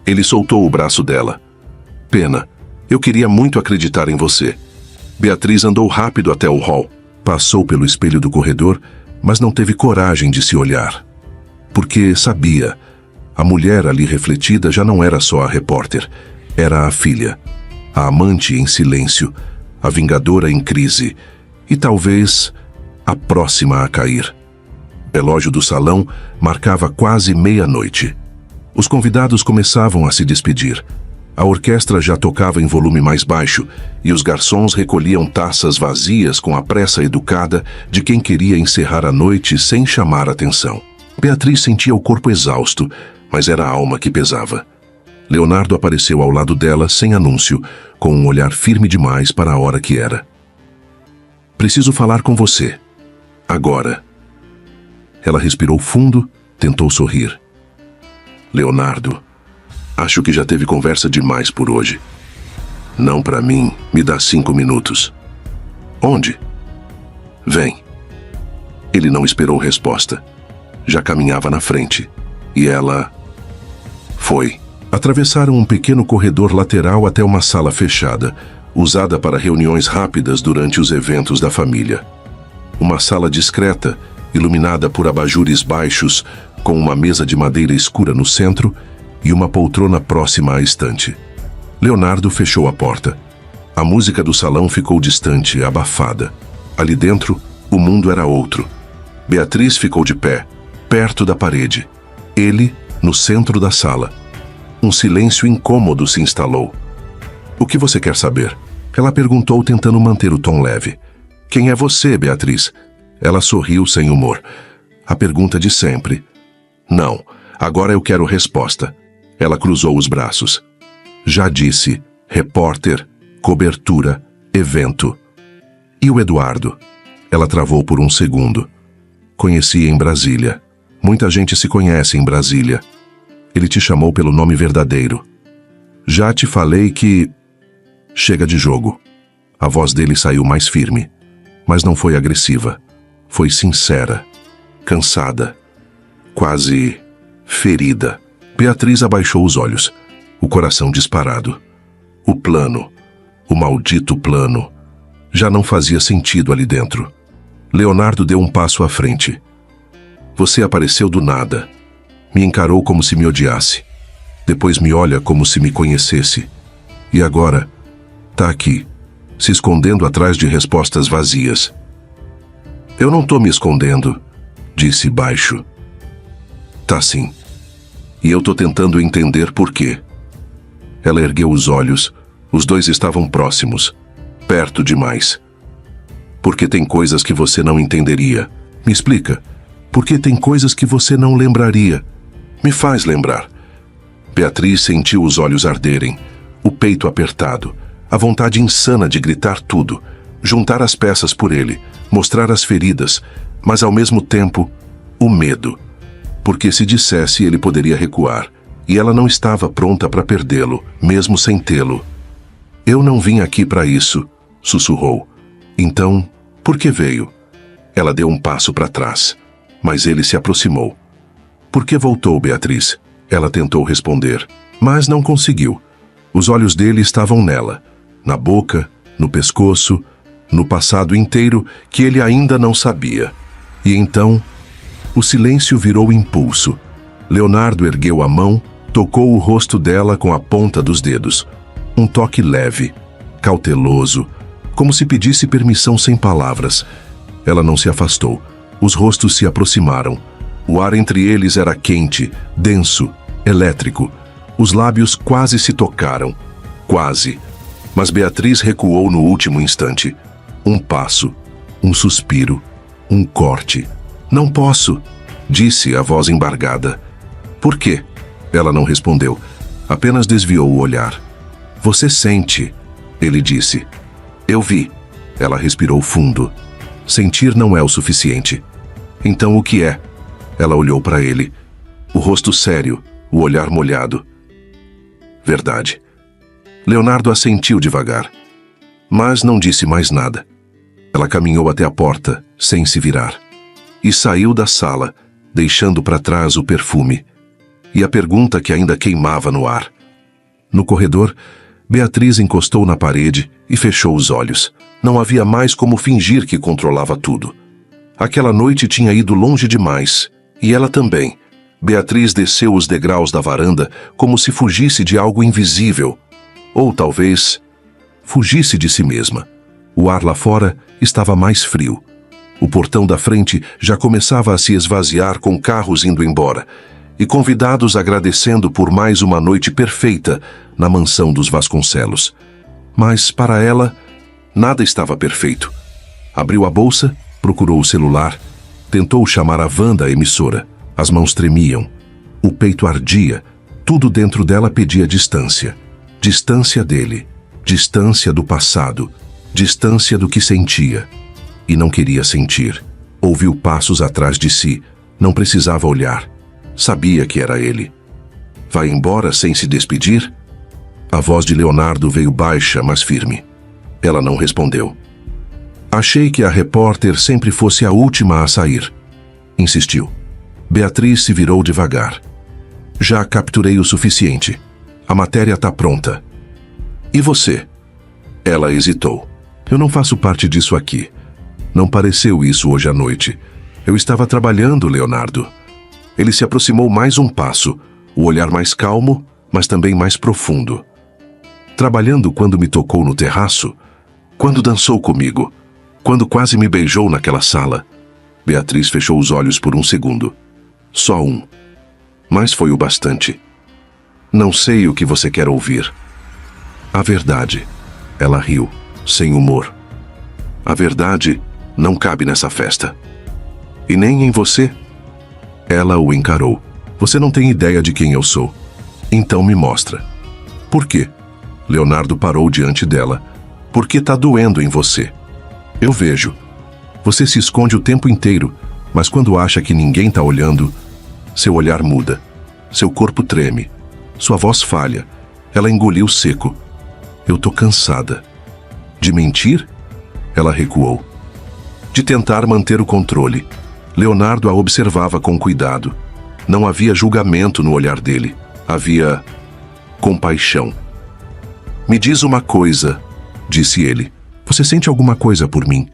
Ele soltou o braço dela. Pena, eu queria muito acreditar em você. Beatriz andou rápido até o hall. Passou pelo espelho do corredor, mas não teve coragem de se olhar. Porque sabia, a mulher ali refletida já não era só a repórter, era a filha, a amante em silêncio, a vingadora em crise e talvez a próxima a cair. O relógio do salão marcava quase meia-noite. Os convidados começavam a se despedir. A orquestra já tocava em volume mais baixo e os garçons recolhiam taças vazias com a pressa educada de quem queria encerrar a noite sem chamar atenção. Beatriz sentia o corpo exausto, mas era a alma que pesava. Leonardo apareceu ao lado dela sem anúncio, com um olhar firme demais para a hora que era. Preciso falar com você. Agora. Ela respirou fundo, tentou sorrir. Leonardo, acho que já teve conversa demais por hoje. Não para mim, me dá 5 minutos. Onde? Vem. Ele não esperou resposta. Já caminhava na frente. E ela... foi. Atravessaram um pequeno corredor lateral até uma sala fechada, usada para reuniões rápidas durante os eventos da família. Uma sala discreta, iluminada por abajures baixos, com uma mesa de madeira escura no centro e uma poltrona próxima à estante. Leonardo fechou a porta. A música do salão ficou distante, abafada. Ali dentro, o mundo era outro. Beatriz ficou de pé, perto da parede. Ele, no centro da sala. Um silêncio incômodo se instalou. O que você quer saber? Ela perguntou, tentando manter o tom leve. Quem é você, Beatriz? Ela sorriu sem humor. A pergunta de sempre. Não, agora eu quero resposta. Ela cruzou os braços. Já disse, repórter, cobertura, evento. E o Eduardo? Ela travou por um segundo. Conheci em Brasília. Muita gente se conhece em Brasília. Ele te chamou pelo nome verdadeiro. Já te falei que... Chega de jogo. A voz dele saiu mais firme, mas não foi agressiva. Foi sincera, cansada, quase ferida. Beatriz abaixou os olhos, o coração disparado. O plano, o maldito plano, já não fazia sentido ali dentro. Leonardo deu um passo à frente. Você apareceu do nada. Me encarou como se me odiasse. Depois me olha como se me conhecesse. E agora, tá aqui, se escondendo atrás de respostas vazias. Eu não tô me escondendo, disse baixo. Tá sim. E eu tô tentando entender por quê. Ela ergueu os olhos. Os dois estavam próximos, perto demais. Porque tem coisas que você não entenderia. Me explica. Porque tem coisas que você não lembraria. Me faz lembrar. Beatriz sentiu os olhos arderem, o peito apertado, a vontade insana de gritar tudo, juntar as peças por ele, mostrar as feridas, mas ao mesmo tempo, o medo. Porque se dissesse, ele poderia recuar, e ela não estava pronta para perdê-lo, mesmo sem tê-lo. Eu não vim aqui para isso, sussurrou. Então, por que veio? Ela deu um passo para trás, mas ele se aproximou. Por que voltou, Beatriz? Ela tentou responder, mas não conseguiu. Os olhos dele estavam nela, na boca, no pescoço, no passado inteiro que ele ainda não sabia. E então, o silêncio virou impulso. Leonardo ergueu a mão, tocou o rosto dela com a ponta dos dedos. Um toque leve, cauteloso, como se pedisse permissão sem palavras. Ela não se afastou. Os rostos se aproximaram. O ar entre eles era quente, denso, elétrico. Os lábios quase se tocaram. Quase. Mas Beatriz recuou no último instante. Um passo, um suspiro, um corte. Não posso, disse a voz embargada. Por quê? Ela não respondeu. Apenas desviou o olhar. Você sente, ele disse. Eu vi. Ela respirou fundo. Sentir não é o suficiente. Então o que é? Ela olhou para ele. O rosto sério, o olhar molhado. Verdade. Leonardo assentiu devagar, mas não disse mais nada. Ela caminhou até a porta, sem se virar, e saiu da sala, deixando para trás o perfume e a pergunta que ainda queimava no ar. No corredor, Beatriz encostou na parede e fechou os olhos. Não havia mais como fingir que controlava tudo. Aquela noite tinha ido longe demais, e ela também. Beatriz desceu os degraus da varanda como se fugisse de algo invisível. Ou talvez, fugisse de si mesma. O ar lá fora estava mais frio. O portão da frente já começava a se esvaziar com carros indo embora, e convidados agradecendo por mais uma noite perfeita na mansão dos Vasconcelos. Mas, para ela, nada estava perfeito. Abriu a bolsa, procurou o celular, tentou chamar a Wanda, a emissora. As mãos tremiam, o peito ardia, tudo dentro dela pedia distância. Distância dele, distância do passado, distância do que sentia. E não queria sentir. Ouviu passos atrás de si, não precisava olhar. Sabia que era ele. Vai embora sem se despedir? A voz de Leonardo veio baixa, mas firme. Ela não respondeu. Achei que a repórter sempre fosse a última a sair. Insistiu. Beatriz se virou devagar. Já capturei o suficiente. A matéria está pronta. E você? Ela hesitou. Eu não faço parte disso aqui. Não pareceu isso hoje à noite. Eu estava trabalhando, Leonardo. Ele se aproximou mais um passo, o olhar mais calmo, mas também mais profundo. Trabalhando quando me tocou no terraço? Quando dançou comigo? Quando quase me beijou naquela sala? Beatriz fechou os olhos por um segundo. Só um. Mas foi o bastante. Não sei o que você quer ouvir. A verdade. Ela riu, sem humor. A verdade não cabe nessa festa. E nem em você. Ela o encarou. Você não tem ideia de quem eu sou. Então me mostra. Por quê? Leonardo parou diante dela. Porque tá doendo em você. Eu vejo. Você se esconde o tempo inteiro, mas quando acha que ninguém tá olhando, seu olhar muda. Seu corpo treme. Sua voz falha. Ela engoliu seco. Eu tô cansada. De mentir? Ela recuou. De tentar manter o controle. Leonardo a observava com cuidado. Não havia julgamento no olhar dele. Havia compaixão. Me diz uma coisa, disse ele. Você sente alguma coisa por mim?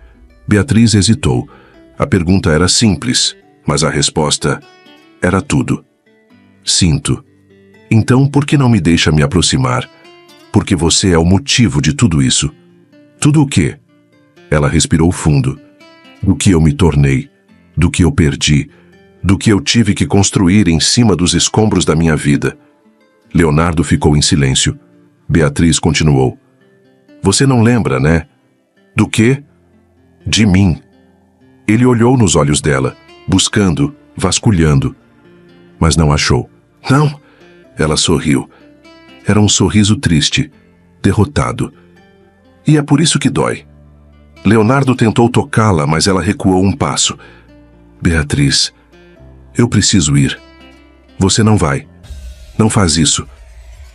Beatriz hesitou. A pergunta era simples, mas a resposta era tudo. Sinto. Então, por que não me deixa me aproximar? Porque você é o motivo de tudo isso. Tudo o quê? Ela respirou fundo. Do que eu me tornei, do que eu perdi, do que eu tive que construir em cima dos escombros da minha vida. Leonardo ficou em silêncio. Beatriz continuou. Você não lembra, né? Do quê? De mim. Ele olhou nos olhos dela, buscando, vasculhando, mas não achou. Não! Ela sorriu. Era um sorriso triste, derrotado. E é por isso que dói. Leonardo tentou tocá-la, mas ela recuou um passo. Beatriz, eu preciso ir. Você não vai. Não faz isso.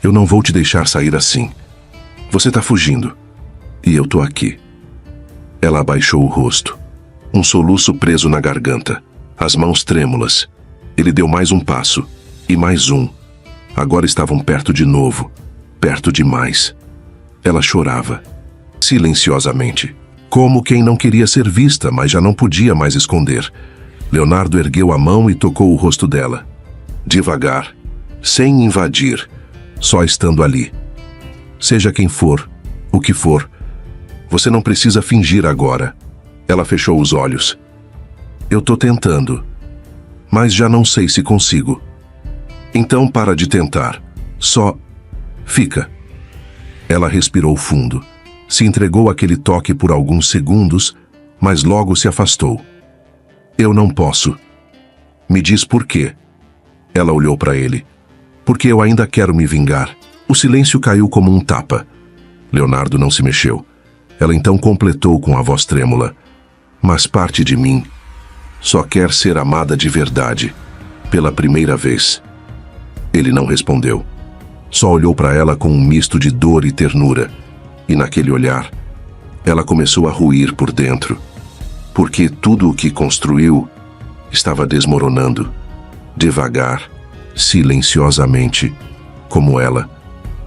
Eu não vou te deixar sair assim. Você tá fugindo. E eu tô aqui. Ela abaixou o rosto. Um soluço preso na garganta. As mãos trêmulas. Ele deu mais um passo. E mais um. Agora estavam perto de novo. Perto demais. Ela chorava. Silenciosamente. Como quem não queria ser vista, mas já não podia mais esconder. Leonardo ergueu a mão e tocou o rosto dela. Devagar. Sem invadir. Só estando ali. Seja quem for, o que for. Você não precisa fingir agora. Ela fechou os olhos. Eu tô tentando. Mas já não sei se consigo. Então para de tentar. Só fica. Ela respirou fundo. Se entregou àquele toque por alguns segundos, mas logo se afastou. Eu não posso. Me diz por quê. Ela olhou para ele. Porque eu ainda quero me vingar. O silêncio caiu como um tapa. Leonardo não se mexeu. Ela então completou com a voz trêmula. Mas parte de mim só quer ser amada de verdade, pela primeira vez. Ele não respondeu. Só olhou para ela com um misto de dor e ternura. E naquele olhar, ela começou a ruir por dentro. Porque tudo o que construiu estava desmoronando. Devagar, silenciosamente, como ela.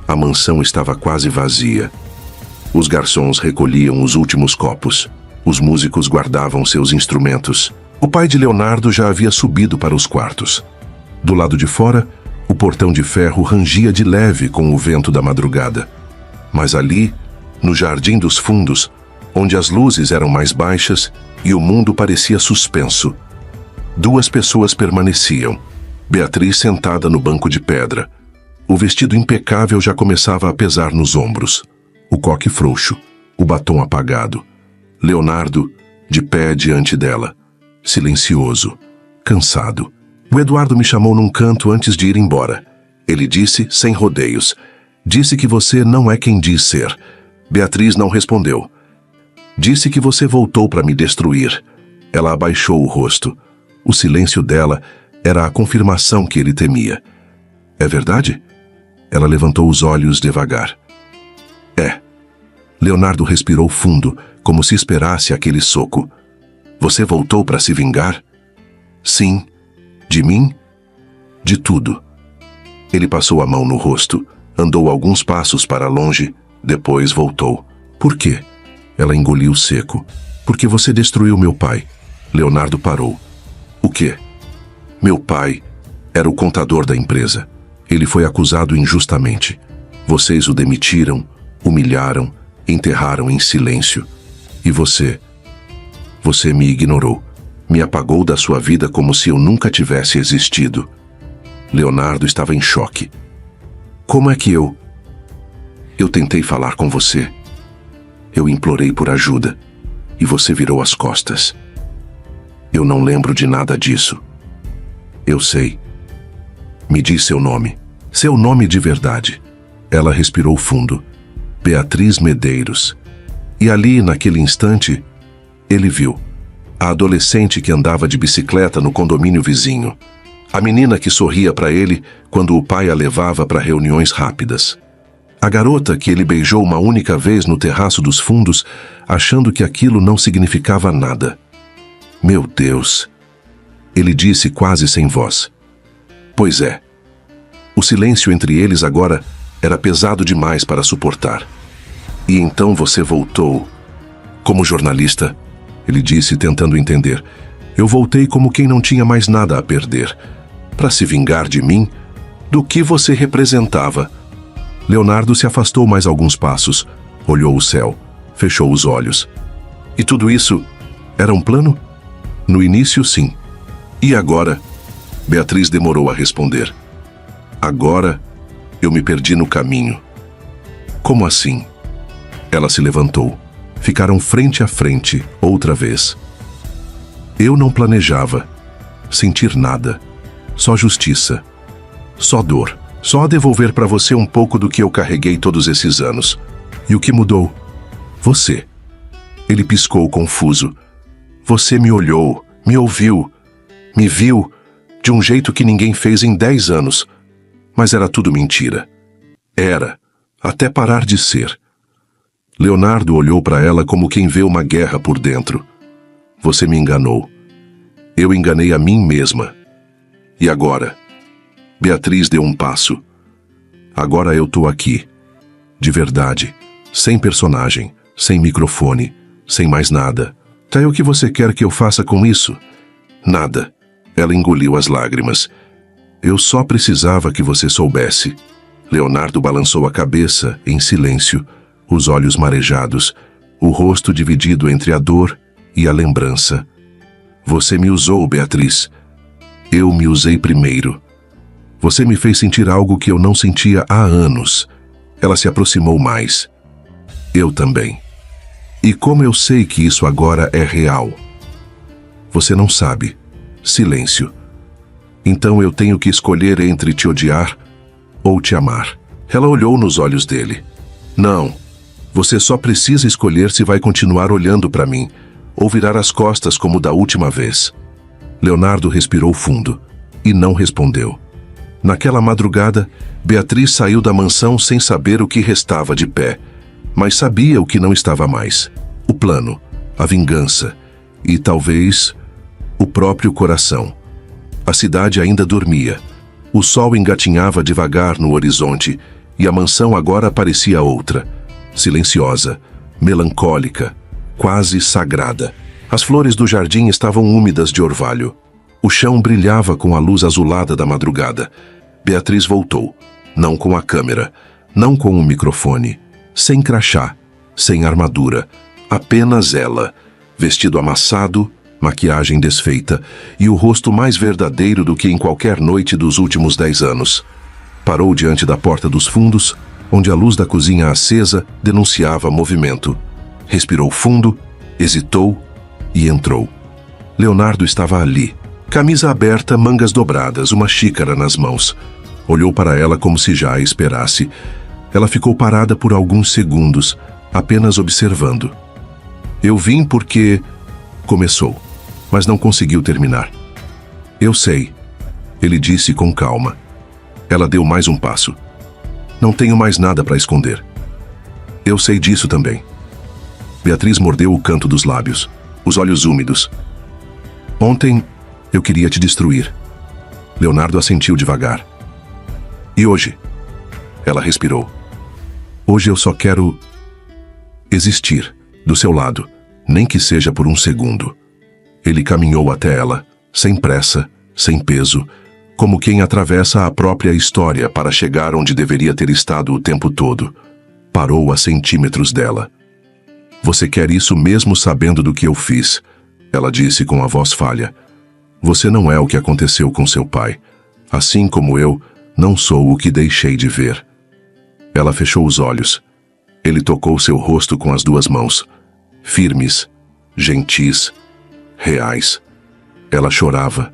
A mansão estava quase vazia. Os garçons recolhiam os últimos copos. Os músicos guardavam seus instrumentos. O pai de Leonardo já havia subido para os quartos. Do lado de fora, o portão de ferro rangia de leve com o vento da madrugada. Mas ali, no jardim dos fundos, onde as luzes eram mais baixas e o mundo parecia suspenso, duas pessoas permaneciam. Beatriz sentada no banco de pedra. O vestido impecável já começava a pesar nos ombros. O coque frouxo, o batom apagado. Leonardo, de pé diante dela, silencioso, cansado. O Eduardo me chamou num canto antes de ir embora. Ele disse, sem rodeios, disse que você não é quem diz ser. Beatriz não respondeu. Disse que você voltou para me destruir. Ela abaixou o rosto. O silêncio dela era a confirmação que ele temia. É verdade? Ela levantou os olhos devagar. É. Leonardo respirou fundo, como se esperasse aquele soco. Você voltou para se vingar? Sim. De mim? De tudo. Ele passou a mão no rosto, andou alguns passos para longe, depois voltou. Por quê? Ela engoliu seco. Porque você destruiu meu pai. Leonardo parou. O quê? Meu pai era o contador da empresa. Ele foi acusado injustamente. Vocês o demitiram, humilharam, enterraram em silêncio. E você me ignorou. Me apagou da sua vida como se eu nunca tivesse existido. Leonardo estava em choque. Como é que eu tentei falar com você. Eu implorei por ajuda. E você virou as costas. Eu não lembro de nada disso. Eu sei. Me diz seu nome. Seu nome de verdade. Ela respirou fundo. Beatriz Medeiros. E ali, naquele instante, ele viu a adolescente que andava de bicicleta no condomínio vizinho. A menina que sorria para ele quando o pai a levava para reuniões rápidas. A garota que ele beijou uma única vez no terraço dos fundos, achando que aquilo não significava nada. Meu Deus! Ele disse quase sem voz. Pois é. O silêncio entre eles agora era pesado demais para suportar. E então você voltou. Como jornalista, ele disse tentando entender. Eu voltei como quem não tinha mais nada a perder. Para se vingar de mim, do que você representava. Leonardo se afastou mais alguns passos, olhou o céu, fechou os olhos. E tudo isso era um plano? No início, sim. E agora? Beatriz demorou a responder. Agora, eu me perdi no caminho. Como assim? Ela se levantou. Ficaram frente a frente, outra vez. Eu não planejava sentir nada. Só justiça. Só dor. Só devolver para você um pouco do que eu carreguei todos esses anos. E o que mudou? Você. Ele piscou confuso. Você me olhou, me ouviu, me viu de um jeito que ninguém fez em 10 anos. Mas era tudo mentira. Era, até parar de ser. Leonardo olhou para ela como quem vê uma guerra por dentro. Você me enganou. Eu enganei a mim mesma. E agora? Beatriz deu um passo. Agora eu tô aqui. De verdade. Sem personagem, sem microfone, sem mais nada. Tá, e o que você quer que eu faça com isso? Nada. Ela engoliu as lágrimas. Eu só precisava que você soubesse. Leonardo balançou a cabeça, em silêncio, os olhos marejados, o rosto dividido entre a dor e a lembrança. Você me usou, Beatriz. Eu me usei primeiro. Você me fez sentir algo que eu não sentia há anos. Ela se aproximou mais. Eu também. E como eu sei que isso agora é real? Você não sabe. Silêncio. Então eu tenho que escolher entre te odiar ou te amar. Ela olhou nos olhos dele. Não. Você só precisa escolher se vai continuar olhando para mim ou virar as costas como da última vez. Leonardo respirou fundo e não respondeu. Naquela madrugada, Beatriz saiu da mansão sem saber o que restava de pé, mas sabia o que não estava mais. O plano, a vingança e, talvez, o próprio coração. A cidade ainda dormia. O sol engatinhava devagar no horizonte e a mansão agora parecia outra, silenciosa, melancólica, quase sagrada. As flores do jardim estavam úmidas de orvalho. O chão brilhava com a luz azulada da madrugada. Beatriz voltou, não com a câmera, não com o microfone, sem crachá, sem armadura, apenas ela, vestido amassado, maquiagem desfeita e o rosto mais verdadeiro do que em qualquer noite dos últimos 10 anos. Parou diante da porta dos fundos, onde a luz da cozinha acesa denunciava movimento. Respirou fundo, hesitou e entrou. Leonardo estava ali, camisa aberta, mangas dobradas, uma xícara nas mãos. Olhou para ela como se já a esperasse. Ela ficou parada por alguns segundos, apenas observando. Eu vim porque... Começou, mas não conseguiu terminar. Eu sei, ele disse com calma. Ela deu mais um passo. Não tenho mais nada para esconder. Eu sei disso também. Beatriz mordeu o canto dos lábios, os olhos úmidos. Ontem, eu queria te destruir. Leonardo assentiu devagar. E hoje? Ela respirou. Hoje eu só quero... existir, do seu lado, nem que seja por um segundo. Ele caminhou até ela, sem pressa, sem peso, como quem atravessa a própria história para chegar onde deveria ter estado o tempo todo. Parou a centímetros dela. Você quer isso mesmo sabendo do que eu fiz? Ela disse com a voz falha. Você não é o que aconteceu com seu pai. Assim como eu, não sou o que deixei de ver. Ela fechou os olhos. Ele tocou seu rosto com as duas mãos. Firmes, gentis, reais. Ela chorava,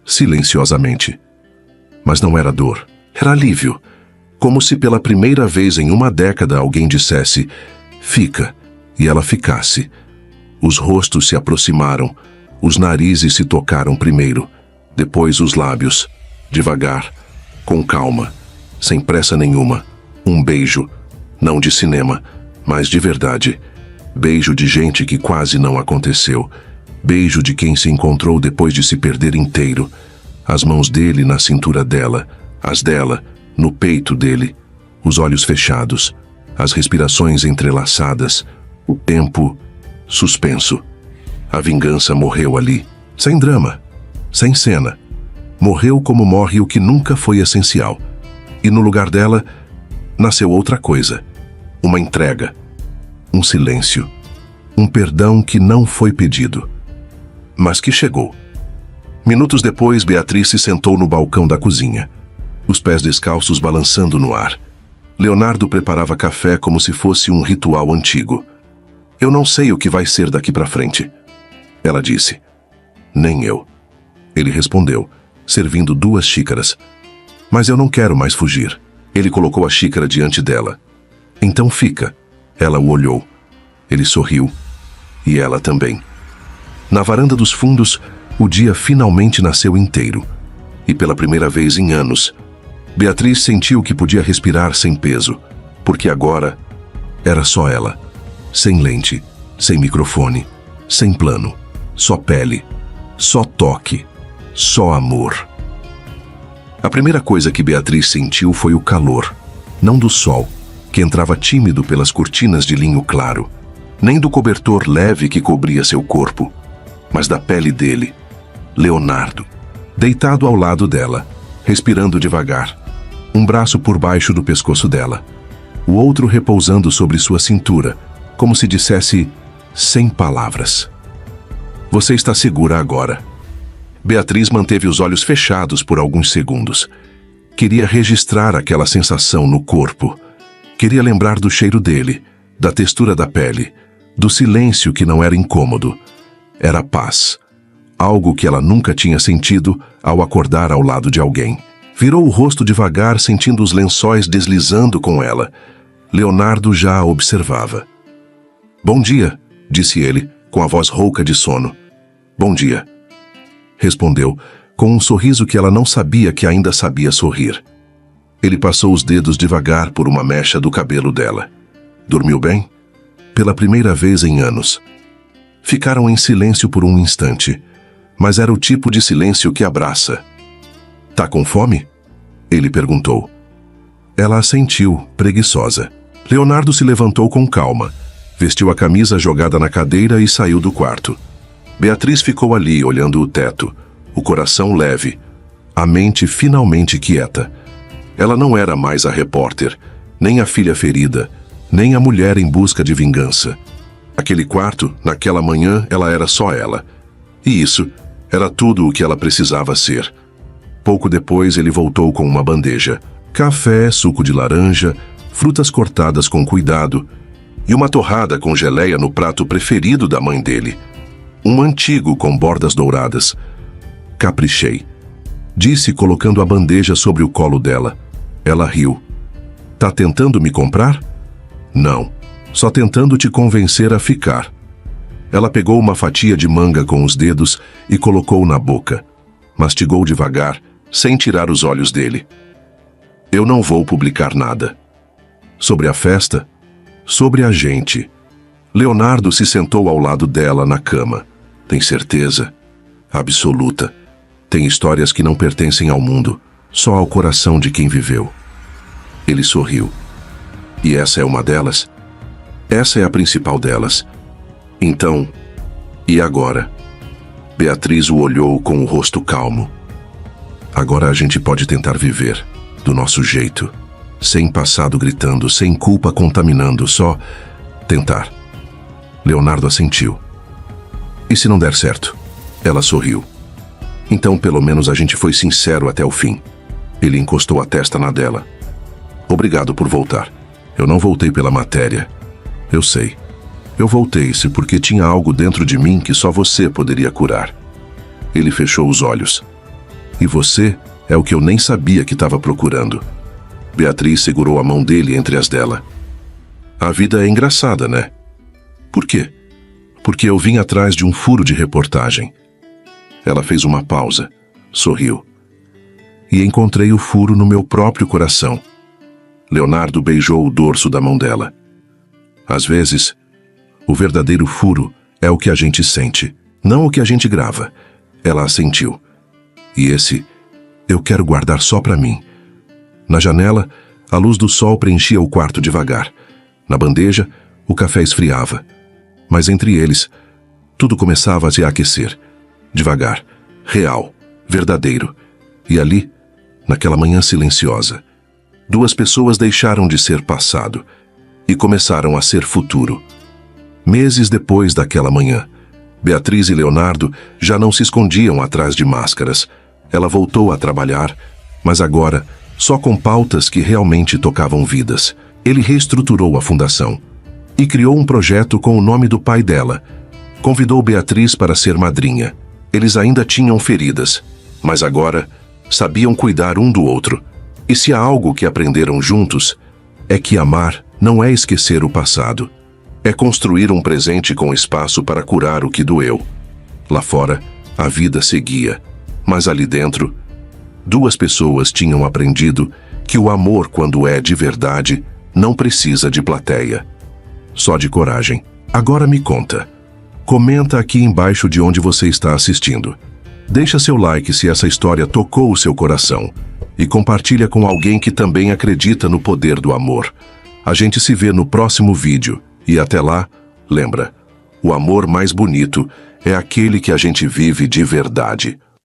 silenciosamente. Mas não era dor, era alívio. Como se pela primeira vez em uma década alguém dissesse, fica, e ela ficasse. Os rostos se aproximaram, os narizes se tocaram primeiro, depois os lábios, devagar, com calma, sem pressa nenhuma. Um beijo, não de cinema, mas de verdade. Beijo de gente que quase não aconteceu. Beijo de quem se encontrou depois de se perder inteiro. As mãos dele na cintura dela, as dela no peito dele, os olhos fechados, as respirações entrelaçadas, o tempo suspenso. A vingança morreu ali, sem drama, sem cena. Morreu como morre o que nunca foi essencial. E no lugar dela, nasceu outra coisa. Uma entrega, um silêncio, um perdão que não foi pedido, mas que chegou. Minutos depois, Beatriz se sentou no balcão da cozinha, os pés descalços balançando no ar. Leonardo preparava café como se fosse um ritual antigo. Eu não sei o que vai ser daqui para frente, ela disse. Nem eu. Ele respondeu, servindo 2 xícaras. Mas eu não quero mais fugir. Ele colocou a xícara diante dela. Então fica. Ela o olhou. Ele sorriu. E ela também. Na varanda dos fundos, o dia finalmente nasceu inteiro. E pela primeira vez em anos, Beatriz sentiu que podia respirar sem peso, porque agora era só ela. Sem lente, sem microfone, sem plano. Só pele, só toque, só amor. A primeira coisa que Beatriz sentiu foi o calor, não do sol, que entrava tímido pelas cortinas de linho claro, nem do cobertor leve que cobria seu corpo, mas da pele dele, Leonardo, deitado ao lado dela, respirando devagar, um braço por baixo do pescoço dela, o outro repousando sobre sua cintura, como se dissesse, sem palavras. Você está segura agora. Beatriz manteve os olhos fechados por alguns segundos. Queria registrar aquela sensação no corpo. Queria lembrar do cheiro dele, da textura da pele, do silêncio que não era incômodo. Era paz. Algo que ela nunca tinha sentido ao acordar ao lado de alguém. Virou o rosto devagar, sentindo os lençóis deslizando com ela. Leonardo já a observava. Bom dia, disse ele, com a voz rouca de sono. Bom dia. Respondeu, com um sorriso que ela não sabia que ainda sabia sorrir. Ele passou os dedos devagar por uma mecha do cabelo dela. Dormiu bem? Pela primeira vez em anos. Ficaram em silêncio por um instante, mas era o tipo de silêncio que abraça. Tá com fome? Ele perguntou. Ela assentiu, preguiçosa. Leonardo se levantou com calma, vestiu a camisa jogada na cadeira e saiu do quarto. Beatriz ficou ali, olhando o teto, o coração leve, a mente finalmente quieta. Ela não era mais a repórter, nem a filha ferida, nem a mulher em busca de vingança. Aquele quarto, naquela manhã, ela era só ela. E isso era tudo o que ela precisava ser. Pouco depois, ele voltou com uma bandeja. Café, suco de laranja, frutas cortadas com cuidado e uma torrada com geleia no prato preferido da mãe dele. Um antigo com bordas douradas. Caprichei, disse colocando a bandeja sobre o colo dela. Ela riu. Tá tentando me comprar? Não, só tentando te convencer a ficar. Ela pegou uma fatia de manga com os dedos e colocou na boca. Mastigou devagar, sem tirar os olhos dele. Eu não vou publicar nada. Sobre a festa? Sobre a gente. Leonardo se sentou ao lado dela na cama. Tem certeza? Absoluta. Tem histórias que não pertencem ao mundo, só ao coração de quem viveu. Ele sorriu. E essa é uma delas? Essa é a principal delas. Então, e agora? Beatriz o olhou com o rosto calmo. Agora a gente pode tentar viver, do nosso jeito, sem passado gritando, sem culpa contaminando, só tentar. Leonardo assentiu. E se não der certo? Ela sorriu. Então, pelo menos a gente foi sincero até o fim. Ele encostou a testa na dela. Obrigado por voltar. Eu não voltei pela matéria. Eu sei. Eu voltei-se porque tinha algo dentro de mim que só você poderia curar. Ele fechou os olhos. E você é o que eu nem sabia que estava procurando. Beatriz segurou a mão dele entre as dela. A vida é engraçada, né? Por quê? Porque eu vim atrás de um furo de reportagem. Ela fez uma pausa, sorriu. E encontrei o furo no meu próprio coração. Leonardo beijou o dorso da mão dela. Às vezes, o verdadeiro furo é o que a gente sente, não o que a gente grava. Ela assentiu. E esse, eu quero guardar só para mim. Na janela, a luz do sol preenchia o quarto devagar. Na bandeja, o café esfriava. Mas entre eles, tudo começava a se aquecer. Devagar, real, verdadeiro. E ali, naquela manhã silenciosa, duas pessoas deixaram de ser passado e começaram a ser futuro. Meses depois daquela manhã, Beatriz e Leonardo já não se escondiam atrás de máscaras. Ela voltou a trabalhar, mas agora só com pautas que realmente tocavam vidas. Ele reestruturou a fundação e criou um projeto com o nome do pai dela. Convidou Beatriz para ser madrinha. Eles ainda tinham feridas, mas agora sabiam cuidar um do outro. E se há algo que aprenderam juntos, é que amar não é esquecer o passado. É construir um presente com espaço para curar o que doeu. Lá fora, a vida seguia, mas ali dentro, duas pessoas tinham aprendido que o amor, quando é de verdade, não precisa de plateia. Só de coragem. Agora me conta. Comenta aqui embaixo de onde você está assistindo. Deixa seu like se essa história tocou o seu coração. E compartilha com alguém que também acredita no poder do amor. A gente se vê no próximo vídeo. E até lá, lembra, o amor mais bonito é aquele que a gente vive de verdade.